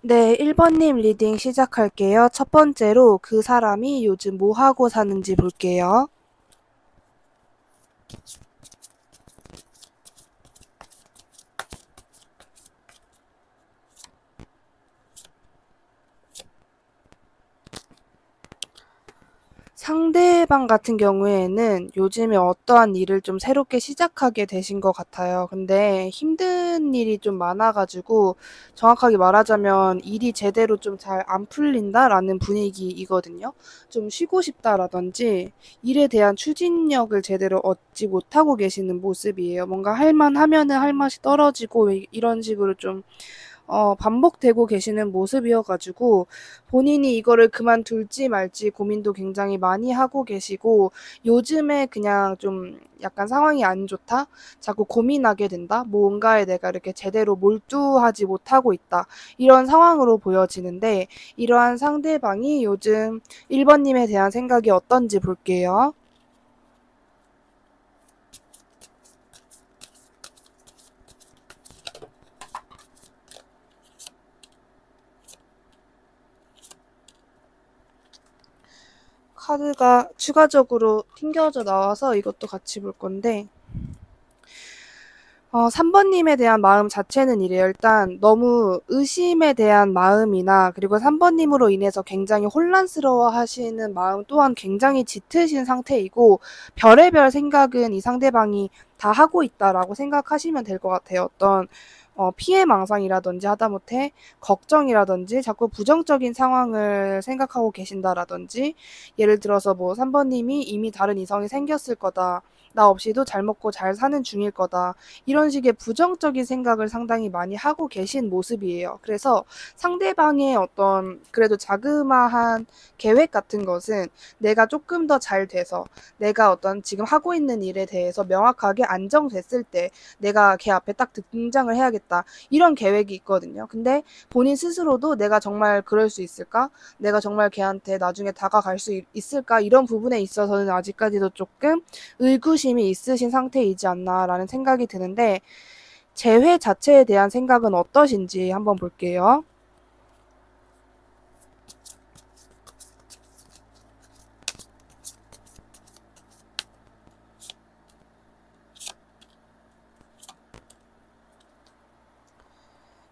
네, 1번님 리딩 시작할게요. 첫 번째로 그 사람이 요즘 뭐 하고 사는지 볼게요. 상대방 같은 경우에는 요즘에 어떠한 일을 좀 새롭게 시작하게 되신 것 같아요. 근데 힘든 일이 좀 많아가지고 정확하게 말하자면 일이 제대로 좀 잘 안 풀린다라는 분위기이거든요. 좀 쉬고 싶다라든지 일에 대한 추진력을 제대로 얻지 못하고 계시는 모습이에요. 뭔가 할 만하면은 할 맛이 떨어지고 이런 식으로 좀 반복되고 계시는 모습이어가지고 본인이 이거를 그만둘지 말지 고민도 굉장히 많이 하고 계시고 요즘에 그냥 좀 약간 상황이 안 좋다? 자꾸 고민하게 된다? 뭔가에 내가 이렇게 제대로 몰두하지 못하고 있다. 이런 상황으로 보여지는데 이러한 상대방이 요즘 1번님에 대한 생각이 어떤지 볼게요. 카드가 추가적으로 튕겨져 나와서 이것도 같이 볼 건데 3번님에 대한 마음 자체는 이래요. 일단 너무 의심에 대한 마음이나 그리고 3번님으로 인해서 굉장히 혼란스러워 하시는 마음 또한 굉장히 짙으신 상태이고 별의별 생각은 이 상대방이 다 하고 있다라고 생각하시면 될 것 같아요. 어떤 피해망상이라든지 하다못해 걱정이라든지 자꾸 부정적인 상황을 생각하고 계신다라든지 예를 들어서 뭐 3번님이 이미 다른 이성이 생겼을 거다. 나 없이도 잘 먹고 잘 사는 중일 거다. 이런 식의 부정적인 생각을 상당히 많이 하고 계신 모습이에요. 그래서 상대방의 어떤 그래도 자그마한 계획 같은 것은 내가 조금 더 잘 돼서 내가 어떤 지금 하고 있는 일에 대해서 명확하게 안정됐을 때 내가 걔 앞에 딱 등장을 해야겠다. 이런 계획이 있거든요. 근데 본인 스스로도 내가 정말 그럴 수 있을까? 내가 정말 걔한테 나중에 다가갈 수 있을까? 이런 부분에 있어서는 아직까지도 조금 의구심이 있으신 상태이지 않나라는 생각이 드는데 재회 자체에 대한 생각은 어떠신지 한번 볼게요.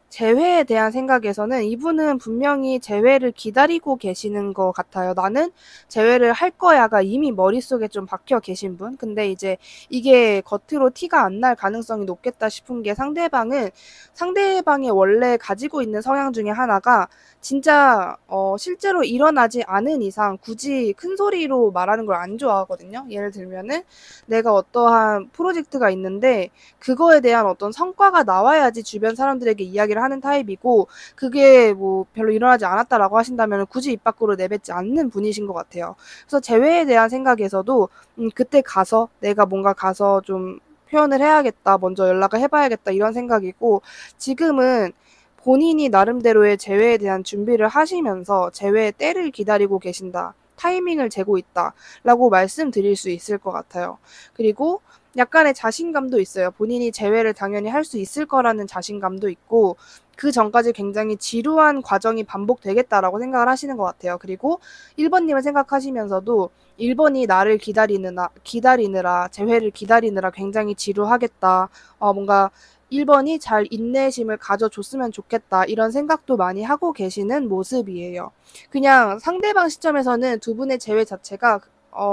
재회에 대한 생각에서는 이분은 분명히 재회를 기다리고 계시는 것 같아요. 나는 재회를 할 거야가 이미 머릿속에 좀 박혀 계신 분. 근데 이제 이게 겉으로 티가 안 날 가능성이 높겠다 싶은 게 상대방의 원래 가지고 있는 성향 중에 하나가 진짜 실제로 일어나지 않은 이상 굳이 큰 소리로 말하는 걸 안 좋아하거든요. 예를 들면은 내가 어떠한 프로젝트가 있는데 그거에 대한 어떤 성과가 나와야지 주변 사람들에게 이야기를 하는 타입이고 그게 뭐 별로 일어나지 않았다라고 하신다면 굳이 입 밖으로 내뱉지 않는 분이신 것 같아요. 그래서 재회에 대한 생각에서도 그때 가서 내가 뭔가 가서 좀 표현을 해야겠다, 먼저 연락을 해봐야겠다 이런 생각이고 지금은 본인이 나름대로의 재회에 대한 준비를 하시면서 재회의 때를 기다리고 계신다. 타이밍을 재고 있다. 라고 말씀드릴 수 있을 것 같아요. 그리고 약간의 자신감도 있어요. 본인이 재회를 당연히 할 수 있을 거라는 자신감도 있고 그 전까지 굉장히 지루한 과정이 반복되겠다라고 생각을 하시는 것 같아요. 그리고 1번님을 생각하시면서도 1번이 나를 기다리느라 재회를 기다리느라 굉장히 지루하겠다. 뭔가 1번이 잘 인내심을 가져줬으면 좋겠다. 이런 생각도 많이 하고 계시는 모습이에요. 그냥 상대방 시점에서는 두 분의 재회 자체가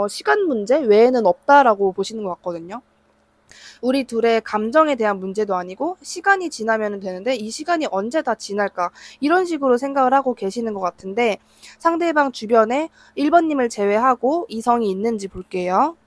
시간 문제 외에는 없다라고 보시는 것 같거든요. 우리 둘의 감정에 대한 문제도 아니고 시간이 지나면 되는데 이 시간이 언제 다 지날까 이런 식으로 생각을 하고 계시는 것 같은데 상대방 주변에 1번님을 제외하고 이성이 있는지 볼게요.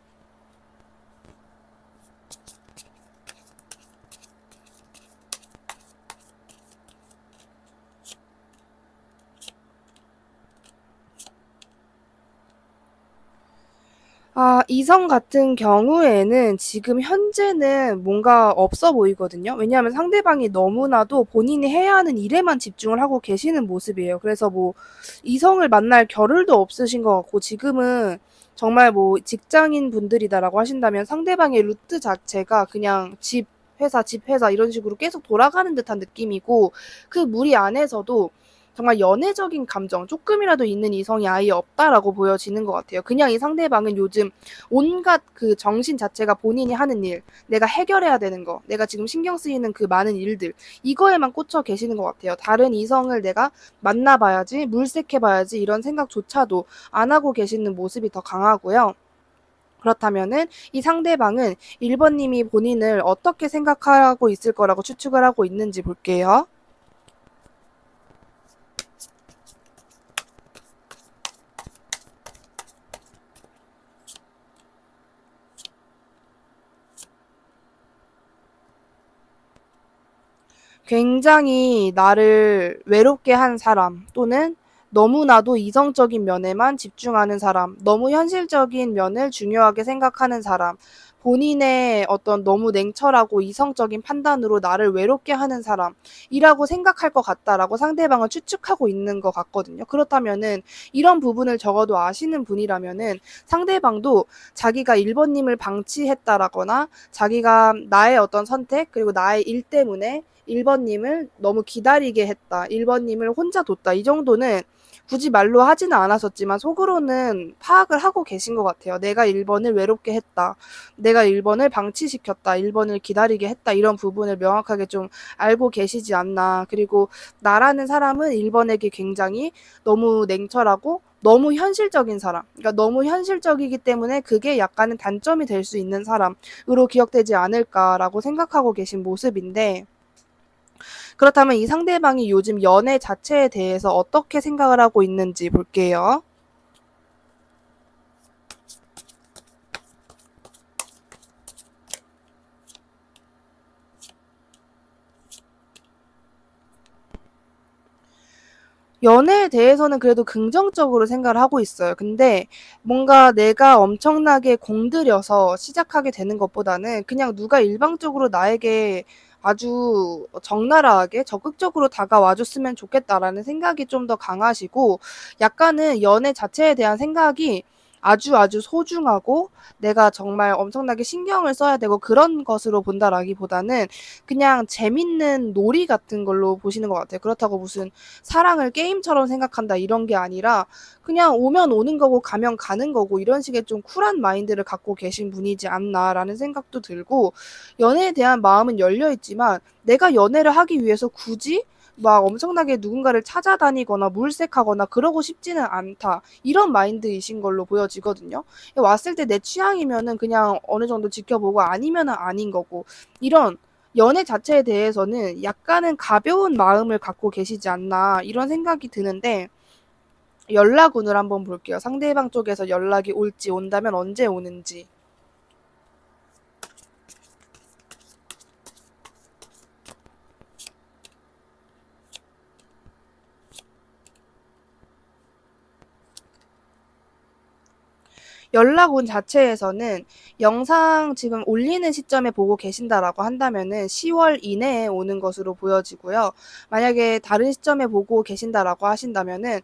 이성 같은 경우에는 지금 현재는 뭔가 없어 보이거든요. 왜냐하면 상대방이 너무나도 본인이 해야 하는 일에만 집중을 하고 계시는 모습이에요. 그래서 뭐 이성을 만날 겨를도 없으신 것 같고 지금은 정말 뭐 직장인 분들이다라고 하신다면 상대방의 루트 자체가 그냥 집, 회사, 집, 회사 이런 식으로 계속 돌아가는 듯한 느낌이고 그 무리 안에서도 정말 연애적인 감정 쪼끔이라도 있는 이성이 아예 없다라고 보여지는 것 같아요. 그냥 이 상대방은 요즘 온갖 그 정신 자체가 본인이 하는 일, 내가 해결해야 되는 거, 내가 지금 신경 쓰이는 그 많은 일들, 이거에만 꽂혀 계시는 것 같아요. 다른 이성을 내가 만나봐야지, 물색해봐야지 이런 생각조차도 안 하고 계시는 모습이 더 강하고요. 그렇다면은 이 상대방은 1번 님이 본인을 어떻게 생각하고 있을 거라고 추측을 하고 있는지 볼게요. 굉장히 나를 외롭게 한 사람 또는 너무나도 이성적인 면에만 집중하는 사람, 너무 현실적인 면을 중요하게 생각하는 사람, 본인의 어떤 너무 냉철하고 이성적인 판단으로 나를 외롭게 하는 사람이라고 생각할 것 같다라고 상대방을 추측하고 있는 것 같거든요. 그렇다면은 이런 부분을 적어도 아시는 분이라면은 상대방도 자기가 1번 님을 방치했다라거나 자기가 나의 어떤 선택 그리고 나의 일 때문에 1번 님을 너무 기다리게 했다. 1번 님을 혼자 뒀다. 이 정도는 굳이 말로 하지는 않았었지만 속으로는 파악을 하고 계신 것 같아요. 내가 1번을 외롭게 했다. 내가 1번을 방치시켰다. 1번을 기다리게 했다. 이런 부분을 명확하게 좀 알고 계시지 않나. 그리고 나라는 사람은 1번에게 굉장히 너무 냉철하고 너무 현실적인 사람. 그러니까 너무 현실적이기 때문에 그게 약간은 단점이 될 수 있는 사람으로 기억되지 않을까라고 생각하고 계신 모습인데 그렇다면 이 상대방이 요즘 연애 자체에 대해서 어떻게 생각을 하고 있는지 볼게요. 연애에 대해서는 그래도 긍정적으로 생각을 하고 있어요. 근데 뭔가 내가 엄청나게 공들여서 시작하게 되는 것보다는 그냥 누가 일방적으로 나에게 아주 적나라하게 적극적으로 다가와 줬으면 좋겠다라는 생각이 좀 더 강하시고 약간은 연애 자체에 대한 생각이 아주 소중하고 내가 정말 엄청나게 신경을 써야 되고 그런 것으로 본다라기보다는 그냥 재밌는 놀이 같은 걸로 보시는 것 같아요. 그렇다고 무슨 사랑을 게임처럼 생각한다 이런 게 아니라 그냥 오면 오는 거고 가면 가는 거고 이런 식의 좀 쿨한 마인드를 갖고 계신 분이지 않나라는 생각도 들고 연애에 대한 마음은 열려 있지만 내가 연애를 하기 위해서 굳이 막 엄청나게 누군가를 찾아다니거나 물색하거나 그러고 싶지는 않다. 이런 마인드이신 걸로 보여지거든요. 왔을 때 내 취향이면은 그냥 어느 정도 지켜보고 아니면은 아닌 거고 이런 연애 자체에 대해서는 약간은 가벼운 마음을 갖고 계시지 않나 이런 생각이 드는데 연락운을 한번 볼게요. 상대방 쪽에서 연락이 올지 온다면 언제 오는지. 연락 온 자체에서는 영상 지금 올리는 시점에 보고 계신다라고 한다면은 10월 이내에 오는 것으로 보여지고요. 만약에 다른 시점에 보고 계신다라고 하신다면은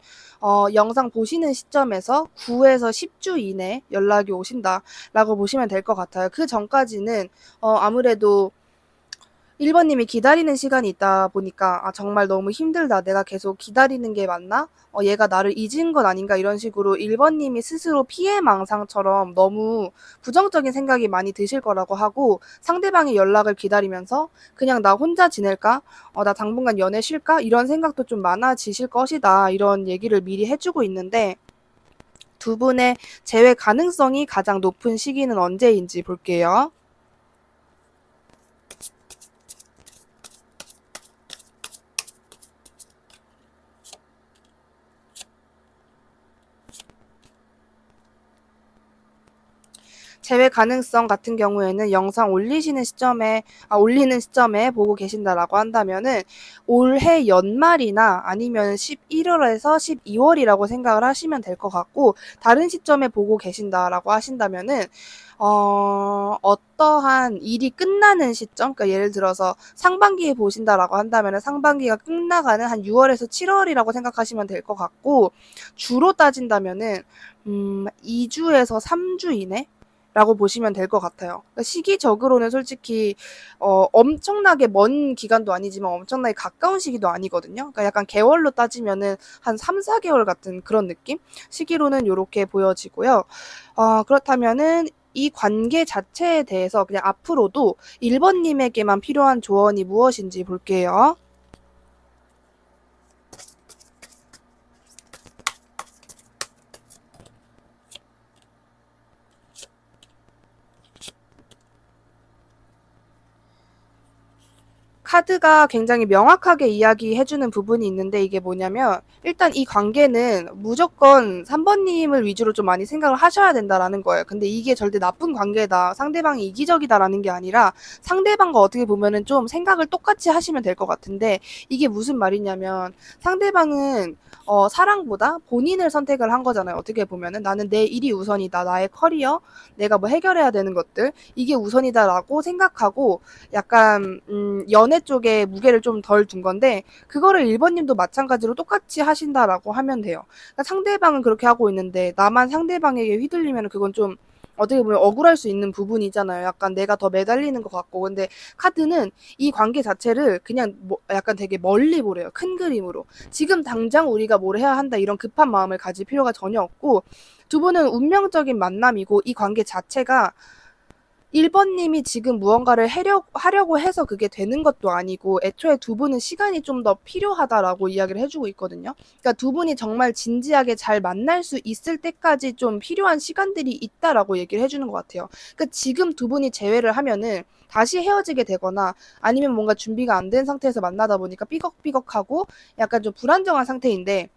영상 보시는 시점에서 9에서 10주 이내 연락이 오신다라고 보시면 될 것 같아요. 그 전까지는 아무래도 1번 님이 기다리는 시간이 있다 보니까 '아 정말 너무 힘들다. 내가 계속 기다리는 게 맞나? 얘가 나를 잊은 건 아닌가?' 이런 식으로 1번 님이 스스로 피해망상처럼 너무 부정적인 생각이 많이 드실 거라고 하고 상대방의 연락을 기다리면서 '그냥 나 혼자 지낼까? 나 당분간 연애 쉴까?' 이런 생각도 좀 많아지실 것이다. 이런 얘기를 미리 해 주고 있는데 두 분의 재회 가능성이 가장 높은 시기는 언제인지 볼게요. 재회 가능성 같은 경우에는 영상 올리는 시점에 보고 계신다라고 한다면은 올해 연말이나 아니면 11월에서 12월이라고 생각을 하시면 될 것 같고 다른 시점에 보고 계신다라고 하신다면은 어떠한 일이 끝나는 시점, 그러니까 예를 들어서 상반기에 보신다라고 한다면은 상반기가 끝나가는 한 6월에서 7월이라고 생각하시면 될 것 같고 주로 따진다면은 2주에서 3주 이내 라고 보시면 될 것 같아요. 그러니까 시기적으로는 솔직히 엄청나게 먼 기간도 아니지만 엄청나게 가까운 시기도 아니거든요. 그러니까 약간 개월로 따지면은 한 3, 4개월 같은 그런 느낌? 시기로는 요렇게 보여지고요. 그렇다면은 이 관계 자체에 대해서 그냥 앞으로도 1번 님에게만 필요한 조언이 무엇인지 볼게요. 카드가 굉장히 명확하게 이야기해주는 부분이 있는데 이게 뭐냐면 일단 이 관계는 무조건 3번님을 위주로 좀 많이 생각을 하셔야 된다라는 거예요. 근데 이게 절대 나쁜 관계다. 상대방이 이기적이다라는 게 아니라 상대방과 어떻게 보면은 좀 생각을 똑같이 하시면 될 것 같은데 이게 무슨 말이냐면 상대방은 사랑보다 본인을 선택을 한 거잖아요. 어떻게 보면은 나는 내 일이 우선이다. 나의 커리어, 내가 뭐 해결해야 되는 것들 이게 우선이다라고 생각하고 약간 연애 쪽에 무게를 좀 덜 둔 건데 그거를 1번 님도 마찬가지로 똑같이 하신다라고 하면 돼요. 그러니까 상대방은 그렇게 하고 있는데 나만 상대방에게 휘둘리면 그건 좀 어떻게 보면 억울할 수 있는 부분이잖아요. 약간 내가 더 매달리는 것 같고. 근데 카드는 이 관계 자체를 그냥 약간 되게 멀리 보래요. 큰 그림으로. 지금 당장 우리가 뭘 해야 한다 이런 급한 마음을 가질 필요가 전혀 없고 두 분은 운명적인 만남이고 이 관계 자체가 1번 님이 지금 무언가를 하려고 해서 그게 되는 것도 아니고 애초에 두 분은 시간이 좀 더 필요하다라고 이야기를 해주고 있거든요. 그러니까 두 분이 정말 진지하게 잘 만날 수 있을 때까지 좀 필요한 시간들이 있다라고 얘기를 해주는 것 같아요. 그러니까 지금 두 분이 재회를 하면은 다시 헤어지게 되거나 아니면 뭔가 준비가 안 된 상태에서 만나다 보니까 삐걱삐걱하고 약간 좀 불안정한 상태인데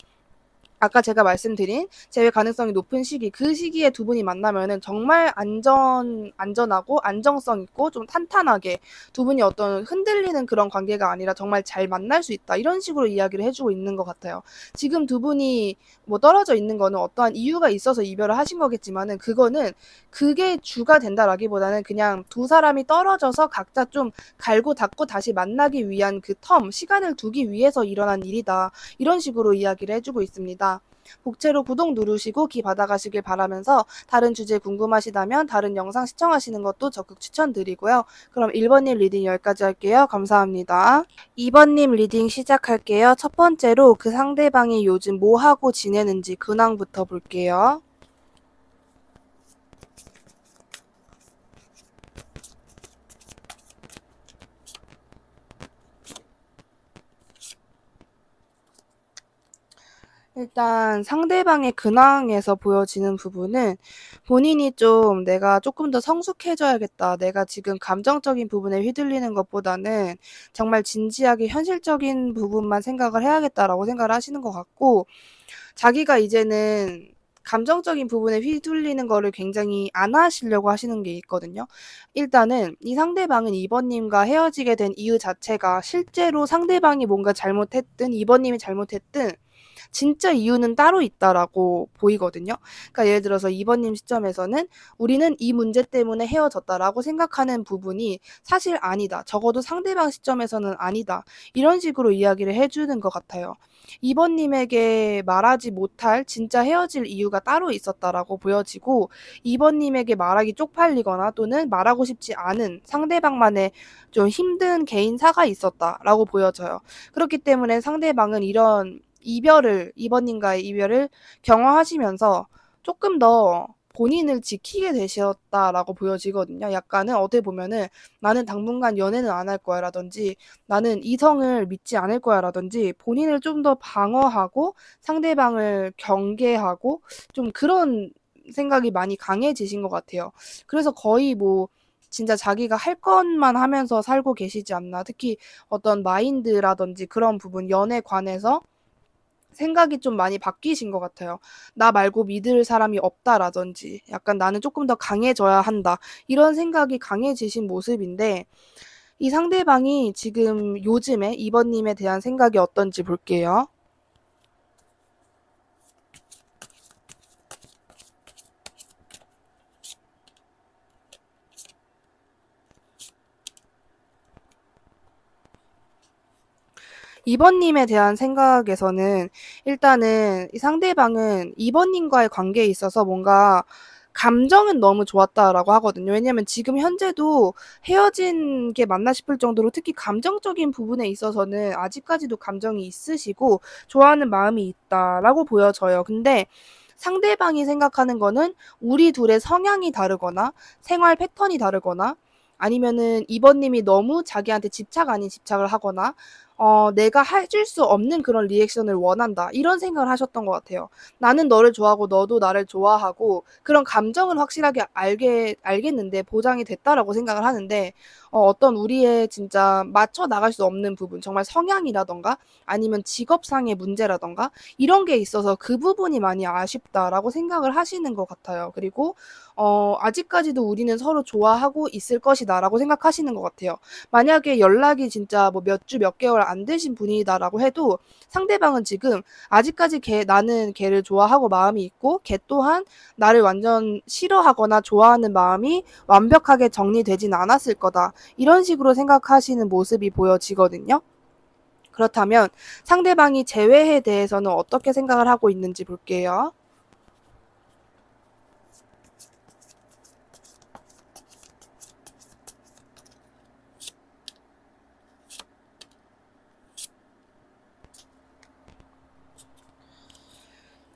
아까 제가 말씀드린 재회 가능성이 높은 시기, 그 시기에 두 분이 만나면은 정말 안전하고 안정성 있고 좀 탄탄하게 두 분이 어떤 흔들리는 그런 관계가 아니라 정말 잘 만날 수 있다. 이런 식으로 이야기를 해주고 있는 것 같아요. 지금 두 분이 뭐 떨어져 있는 거는 어떠한 이유가 있어서 이별을 하신 거겠지만은 그거는 그게 주가 된다라기보다는 그냥 두 사람이 떨어져서 각자 좀 갈고 닦고 다시 만나기 위한 그 시간을 두기 위해서 일어난 일이다. 이런 식으로 이야기를 해주고 있습니다. 복채로 구독 누르시고 기 받아가시길 바라면서 다른 주제 궁금하시다면 다른 영상 시청하시는 것도 적극 추천드리고요. 그럼 1번님 리딩 여기까지 할게요. 감사합니다. 2번님 리딩 시작할게요. 첫 번째로 그 상대방이 요즘 뭐 하고 지내는지 근황부터 볼게요. 일단 상대방의 근황에서 보여지는 부분은 본인이 좀 내가 조금 더 성숙해져야겠다. 내가 지금 감정적인 부분에 휘둘리는 것보다는 정말 진지하게 현실적인 부분만 생각을 해야겠다라고 생각을 하시는 것 같고 자기가 이제는 감정적인 부분에 휘둘리는 거를 굉장히 안 하시려고 하시는 게 있거든요. 일단은 이 상대방은 2번님과 헤어지게 된 이유 자체가 실제로 상대방이 뭔가 잘못했든 2번님이 잘못했든 진짜 이유는 따로 있다라고 보이거든요. 그러니까 예를 들어서 2번님 시점에서는 우리는 이 문제 때문에 헤어졌다라고 생각하는 부분이 사실 아니다. 적어도 상대방 시점에서는 아니다. 이런 식으로 이야기를 해주는 것 같아요. 2번님에게 말하지 못할 진짜 헤어질 이유가 따로 있었다라고 보여지고 2번님에게 말하기 쪽팔리거나 또는 말하고 싶지 않은 상대방만의 좀 힘든 개인사가 있었다라고 보여져요. 그렇기 때문에 상대방은 이런 2번님과의 이별을 경험하시면서 조금 더 본인을 지키게 되셨다라고 보여지거든요. 약간은 어떻게 보면은 나는 당분간 연애는 안 할 거야 라든지 나는 이성을 믿지 않을 거야 라든지 본인을 좀 더 방어하고 상대방을 경계하고 좀 그런 생각이 많이 강해지신 것 같아요. 그래서 거의 뭐 진짜 자기가 할 것만 하면서 살고 계시지 않나. 특히 어떤 마인드라든지 그런 부분, 연애에 관해서 생각이 좀 많이 바뀌신 것 같아요. 나 말고 믿을 사람이 없다라든지 약간 나는 조금 더 강해져야 한다. 이런 생각이 강해지신 모습인데 이 상대방이 지금 요즘에 2번님에 대한 생각이 어떤지 볼게요. 2번님에 대한 생각에서는 일단은 이 상대방은 2번님과의 관계에 있어서 뭔가 감정은 너무 좋았다라고 하거든요. 왜냐면 지금 현재도 헤어진 게 맞나 싶을 정도로 특히 감정적인 부분에 있어서는 아직까지도 감정이 있으시고 좋아하는 마음이 있다라고 보여져요. 근데 상대방이 생각하는 거는 우리 둘의 성향이 다르거나 생활 패턴이 다르거나 아니면은 이번님이 너무 자기한테 집착 아닌 집착을 하거나 내가 해줄 수 없는 그런 리액션을 원한다. 이런 생각을 하셨던 것 같아요. 나는 너를 좋아하고 너도 나를 좋아하고 그런 감정은 확실하게 알겠는데 보장이 됐다라고 생각을 하는데 어떤 우리의 진짜 맞춰 나갈 수 없는 부분, 정말 성향이라던가 아니면 직업상의 문제라던가 이런 게 있어서 그 부분이 많이 아쉽다라고 생각을 하시는 것 같아요. 그리고 아직까지도 우리는 서로 좋아하고 있을 것이다라고 생각하시는 것 같아요. 만약에 연락이 진짜 뭐 몇 주, 몇 개월 안 되신 분이다라고 해도 상대방은 지금 아직까지 나는 걔를 좋아하고 마음이 있고 걔 또한 나를 완전 싫어하거나 좋아하는 마음이 완벽하게 정리되진 않았을 거다. 이런 식으로 생각하시는 모습이 보여지거든요. 그렇다면 상대방이 재회에 대해서는 어떻게 생각을 하고 있는지 볼게요.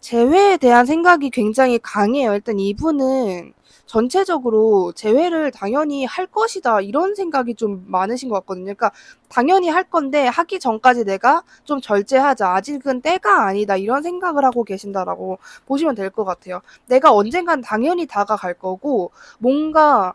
재회에 대한 생각이 굉장히 강해요. 일단 이분은 전체적으로 재회를 당연히 할 것이다 이런 생각이 좀 많으신 것 같거든요. 그러니까 당연히 할 건데 하기 전까지 내가 좀 절제하자. 아직은 때가 아니다. 이런 생각을 하고 계신다라고 보시면 될 것 같아요. 내가 언젠간 당연히 다가갈 거고 뭔가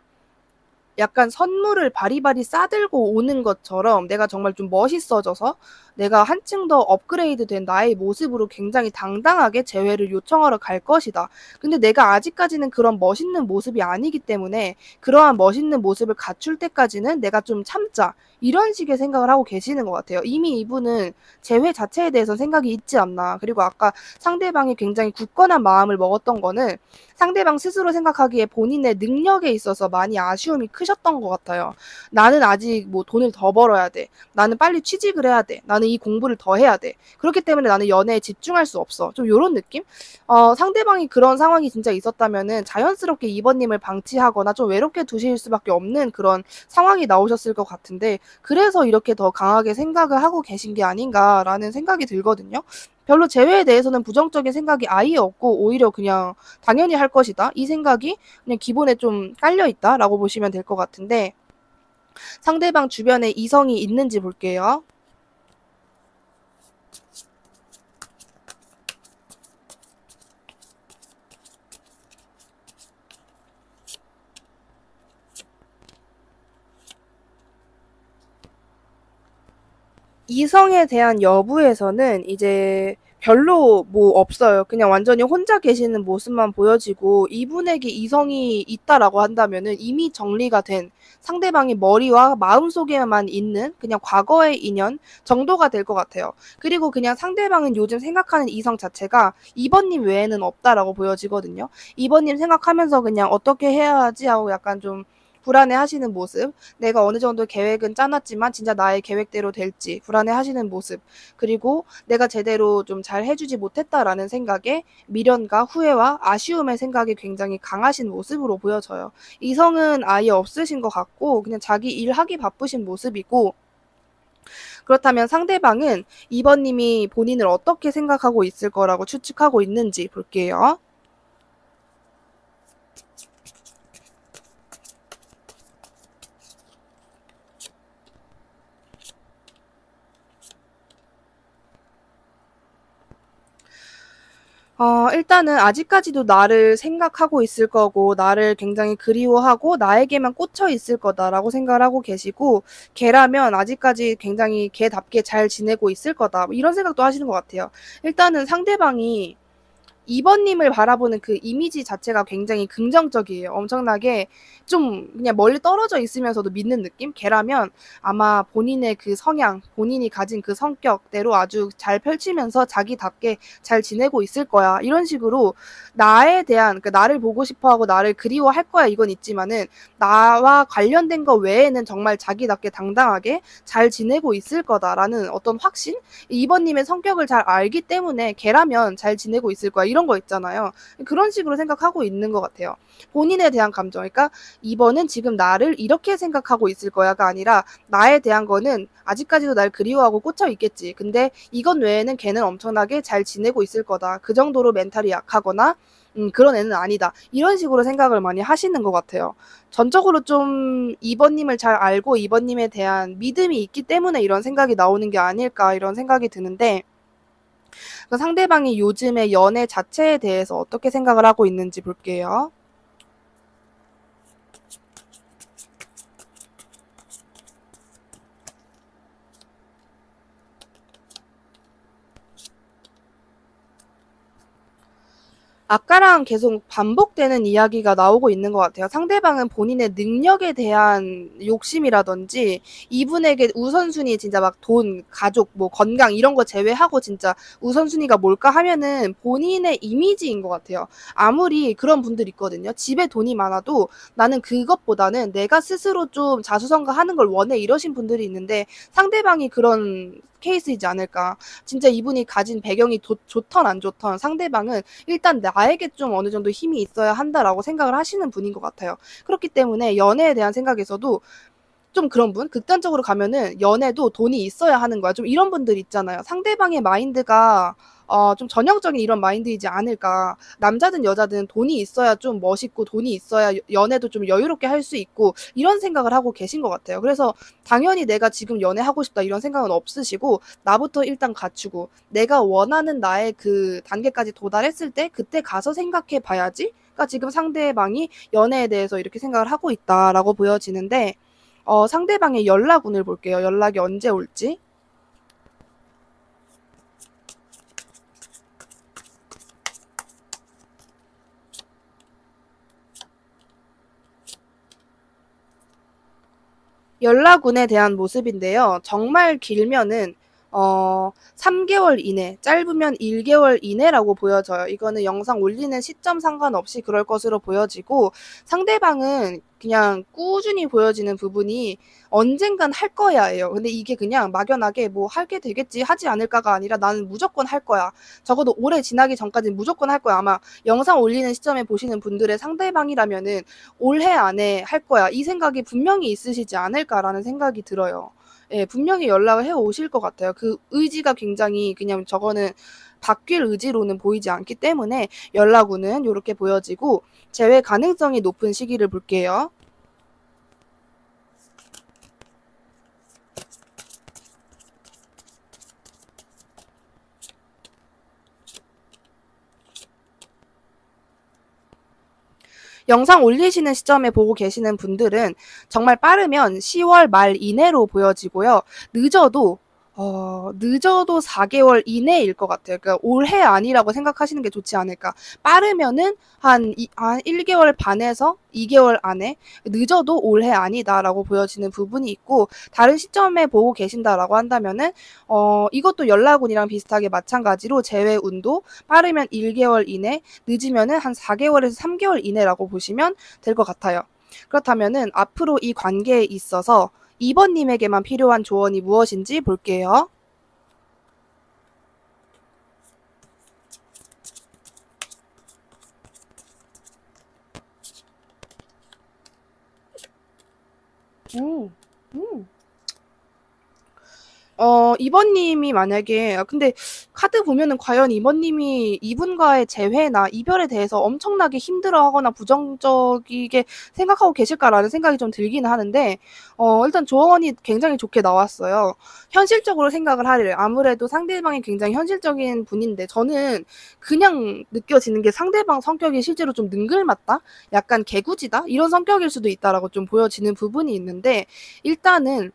약간 선물을 바리바리 싸들고 오는 것처럼 내가 정말 좀 멋있어져서 내가 한층 더 업그레이드된 나의 모습으로 굉장히 당당하게 재회를 요청하러 갈 것이다. 근데 내가 아직까지는 그런 멋있는 모습이 아니기 때문에 그러한 멋있는 모습을 갖출 때까지는 내가 좀 참자. 이런 식의 생각을 하고 계시는 것 같아요. 이미 이분은 재회 자체에 대해서 생각이 있지 않나. 그리고 아까 상대방이 굉장히 굳건한 마음을 먹었던 거는 상대방 스스로 생각하기에 본인의 능력에 있어서 많이 아쉬움이 크셨던 것 같아요. 나는 아직 뭐 돈을 더 벌어야 돼. 나는 빨리 취직을 해야 돼. 나는 이 공부를 더 해야 돼. 그렇기 때문에 나는 연애에 집중할 수 없어. 좀 요런 느낌? 상대방이 그런 상황이 진짜 있었다면은 자연스럽게 이번님을 방치하거나 좀 외롭게 두실 수밖에 없는 그런 상황이 나오셨을 것 같은데 그래서 이렇게 더 강하게 생각을 하고 계신 게 아닌가라는 생각이 들거든요. 별로 재회에 대해서는 부정적인 생각이 아예 없고 오히려 그냥 당연히 할 것이다. 이 생각이 그냥 기본에 좀 깔려 있다라고 보시면 될 것 같은데 상대방 주변에 이성이 있는지 볼게요. 이성에 대한 여부에서는 이제 별로 뭐 없어요. 그냥 완전히 혼자 계시는 모습만 보여지고 이분에게 이성이 있다라고 한다면은 이미 정리가 된 상대방의 머리와 마음속에만 있는 그냥 과거의 인연 정도가 될 것 같아요. 그리고 그냥 상대방은 요즘 생각하는 이성 자체가 이번님 외에는 없다라고 보여지거든요. 이번님 생각하면서 그냥 어떻게 해야 하지 하고 약간 좀 불안해하시는 모습, 내가 어느 정도 계획은 짜놨지만 진짜 나의 계획대로 될지 불안해하시는 모습, 그리고 내가 제대로 좀 잘 해주지 못했다라는 생각에 미련과 후회와 아쉬움의 생각이 굉장히 강하신 모습으로 보여져요. 이성은 아예 없으신 것 같고 그냥 자기 일하기 바쁘신 모습이고 그렇다면 상대방은 이번님이 본인을 어떻게 생각하고 있을 거라고 추측하고 있는지 볼게요. 일단은 아직까지도 나를 생각하고 있을 거고 나를 굉장히 그리워하고 나에게만 꽂혀 있을 거다라고 생각을 하고 계시고 걔라면 아직까지 굉장히 걔답게 잘 지내고 있을 거다. 뭐 이런 생각도 하시는 것 같아요. 일단은 상대방이 이번님을 바라보는 그 이미지 자체가 굉장히 긍정적이에요. 엄청나게 좀 그냥 멀리 떨어져 있으면서도 믿는 느낌? 걔라면 아마 본인의 그 성향, 본인이 가진 그 성격대로 아주 잘 펼치면서 자기답게 잘 지내고 있을 거야. 이런 식으로 나에 대한, 그러니까 나를 보고 싶어 하고 나를 그리워할 거야. 이건 있지만은 나와 관련된 거 외에는 정말 자기답게 당당하게 잘 지내고 있을 거다라는 어떤 확신? 이번님의 성격을 잘 알기 때문에 걔라면 잘 지내고 있을 거야. 이런 거 있잖아요. 그런 식으로 생각하고 있는 것 같아요. 본인에 대한 감정, 그러니까 2번은 지금 나를 이렇게 생각하고 있을 거야가 아니라 나에 대한 거는 아직까지도 날 그리워하고 꽂혀 있겠지. 근데 이것 외에는 걔는 엄청나게 잘 지내고 있을 거다. 그 정도로 멘탈이 약하거나 그런 애는 아니다. 이런 식으로 생각을 많이 하시는 것 같아요. 전적으로 좀 2번님을 잘 알고 2번님에 대한 믿음이 있기 때문에 이런 생각이 나오는 게 아닐까 이런 생각이 드는데 그 상대방이 요즘에 연애 자체에 대해서 어떻게 생각을 하고 있는지 볼게요. 아까랑 계속 반복되는 이야기가 나오고 있는 것 같아요. 상대방은 본인의 능력에 대한 욕심이라든지 이분에게 우선순위 진짜 막 돈, 가족, 뭐 건강 이런 거 제외하고 진짜 우선순위가 뭘까 하면은 본인의 이미지인 것 같아요. 아무리 그런 분들 있거든요. 집에 돈이 많아도 나는 그것보다는 내가 스스로 좀 자수성가하는 걸 원해 이러신 분들이 있는데 상대방이 그런 케이스이지 않을까. 진짜 이분이 가진 배경이 좋던 안 좋던 상대방은 일단 나에게 좀 어느 정도 힘이 있어야 한다라고 생각을 하시는 분인 것 같아요. 그렇기 때문에 연애에 대한 생각에서도 좀 그런 분? 극단적으로 가면은 연애도 돈이 있어야 하는 거야. 좀 이런 분들 있잖아요. 상대방의 마인드가 좀 전형적인 이런 마인드이지 않을까. 남자든 여자든 돈이 있어야 좀 멋있고 돈이 있어야 연애도 좀 여유롭게 할 수 있고 이런 생각을 하고 계신 것 같아요. 그래서 당연히 내가 지금 연애하고 싶다 이런 생각은 없으시고 나부터 일단 갖추고 내가 원하는 나의 그 단계까지 도달했을 때 그때 가서 생각해 봐야지. 그러니까 지금 상대방이 연애에 대해서 이렇게 생각을 하고 있다라고 보여지는데 상대방의 연락운을 볼게요. 연락이 언제 올지. 연락운에 대한 모습인데요. 정말 길면은 3개월 이내, 짧으면 1개월 이내라고 보여져요. 이거는 영상 올리는 시점 상관없이 그럴 것으로 보여지고 상대방은 그냥 꾸준히 보여지는 부분이 언젠간 할 거야예요. 근데 이게 그냥 막연하게 뭐 하게 되겠지 하지 않을까가 아니라 나는 무조건 할 거야. 적어도 올해 지나기 전까지는 무조건 할 거야. 아마 영상 올리는 시점에 보시는 분들의 상대방이라면은 올해 안에 할 거야. 이 생각이 분명히 있으시지 않을까라는 생각이 들어요. 예, 분명히 연락을 해 오실 것 같아요. 그 의지가 굉장히 그냥 저거는 바뀔 의지로는 보이지 않기 때문에 연락운은 요렇게 보여지고 재회 가능성이 높은 시기를 볼게요. 영상 올리시는 시점에 보고 계시는 분들은 정말 빠르면 10월 말 이내로 보여지고요. 늦어도 4개월 이내일 것 같아요. 그러니까 올해 아니라고 생각하시는 게 좋지 않을까. 빠르면은 한 1개월 반에서 2개월 안에 늦어도 올해 아니다라고 보여지는 부분이 있고 다른 시점에 보고 계신다라고 한다면은 이것도 연락운이랑 비슷하게 마찬가지로 재회운도 빠르면 1개월 이내, 늦으면은 한 4개월에서 3개월 이내라고 보시면 될 것 같아요. 그렇다면은 앞으로 이 관계에 있어서 2번님에게만 필요한 조언이 무엇인지 볼게요. 음, 음. 이번님이 만약에 근데 카드 보면은 과연 이번님이 이분과의 재회나 이별에 대해서 엄청나게 힘들어하거나 부정적이게 생각하고 계실까라는 생각이 좀 들기는 하는데 일단 조언이 굉장히 좋게 나왔어요. 현실적으로 생각을 하래. 아무래도 상대방이 굉장히 현실적인 분인데 저는 그냥 느껴지는 게 상대방 성격이 실제로 좀 능글맞다? 약간 개구지다? 이런 성격일 수도 있다라고 좀 보여지는 부분이 있는데 일단은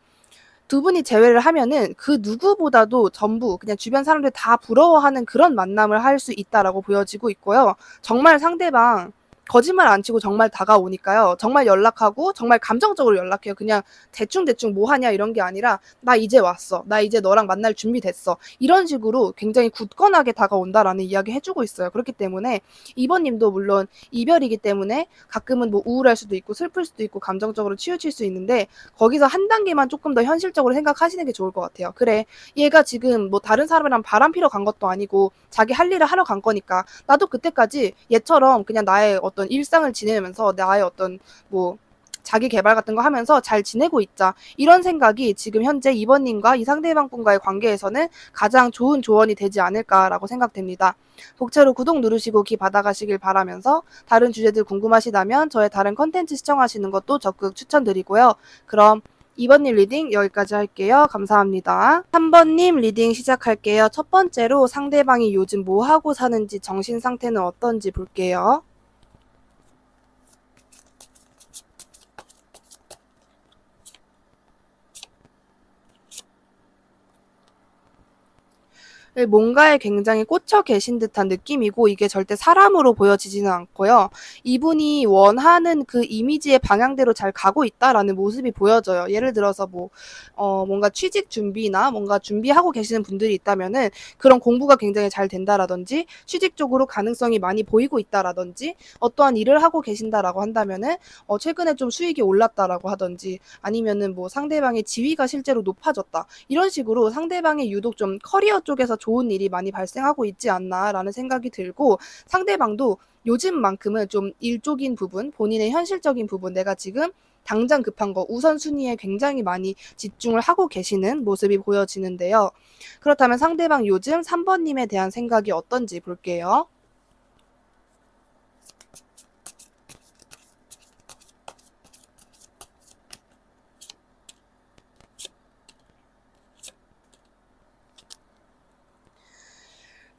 두 분이 재회를 하면은 그 누구보다도 전부 그냥 주변 사람들 다 부러워하는 그런 만남을 할 수 있다라고 보여지고 있고요. 정말 상대방 거짓말 안 치고 정말 다가오니까요. 정말 연락하고 정말 감정적으로 연락해요. 그냥 대충대충 뭐 하냐 이런 게 아니라 나 이제 왔어. 나 이제 너랑 만날 준비 됐어. 이런 식으로 굉장히 굳건하게 다가온다라는 이야기 해주고 있어요. 그렇기 때문에 2번 님도 물론 이별이기 때문에 가끔은 뭐 우울할 수도 있고 슬플 수도 있고 감정적으로 치우칠 수 있는데 거기서 한 단계만 조금 더 현실적으로 생각하시는 게 좋을 것 같아요. 그래, 얘가 지금 뭐 다른 사람이랑 바람 피러 간 것도 아니고 자기 할 일을 하러 간 거니까 나도 그때까지 얘처럼 그냥 나의 어떤 일상을 지내면서 나의 어떤 뭐 자기 개발 같은 거 하면서 잘 지내고 있자. 이런 생각이 지금 현재 2번님과 이 상대방 분과의 관계에서는 가장 좋은 조언이 되지 않을까라고 생각됩니다. 복채로 구독 누르시고 기 받아가시길 바라면서 다른 주제들 궁금하시다면 저의 다른 컨텐츠 시청하시는 것도 적극 추천드리고요. 그럼 2번님 리딩 여기까지 할게요. 감사합니다. 3번님 리딩 시작할게요. 첫 번째로 상대방이 요즘 뭐 하고 사는지 정신 상태는 어떤지 볼게요. 뭔가에 굉장히 꽂혀 계신 듯한 느낌이고 이게 절대 사람으로 보여지지는 않고요. 이분이 원하는 그 이미지의 방향대로 잘 가고 있다라는 모습이 보여져요. 예를 들어서 뭔가 취직 준비나 뭔가 준비하고 계시는 분들이 있다면은 그런 공부가 굉장히 잘 된다라든지 취직 쪽으로 가능성이 많이 보이고 있다라든지 어떠한 일을 하고 계신다라고 한다면은 최근에 좀 수익이 올랐다라고 하든지 아니면은 뭐 상대방의 지위가 실제로 높아졌다. 이런 식으로 상대방이 유독 좀 커리어 쪽에서 좋은 일이 많이 발생하고 있지 않나라는 생각이 들고 상대방도 요즘만큼은 좀 일적인 부분, 본인의 현실적인 부분, 내가 지금 당장 급한 거 우선순위에 굉장히 많이 집중을 하고 계시는 모습이 보여지는데요. 그렇다면 상대방 요즘 3번님에 대한 생각이 어떤지 볼게요.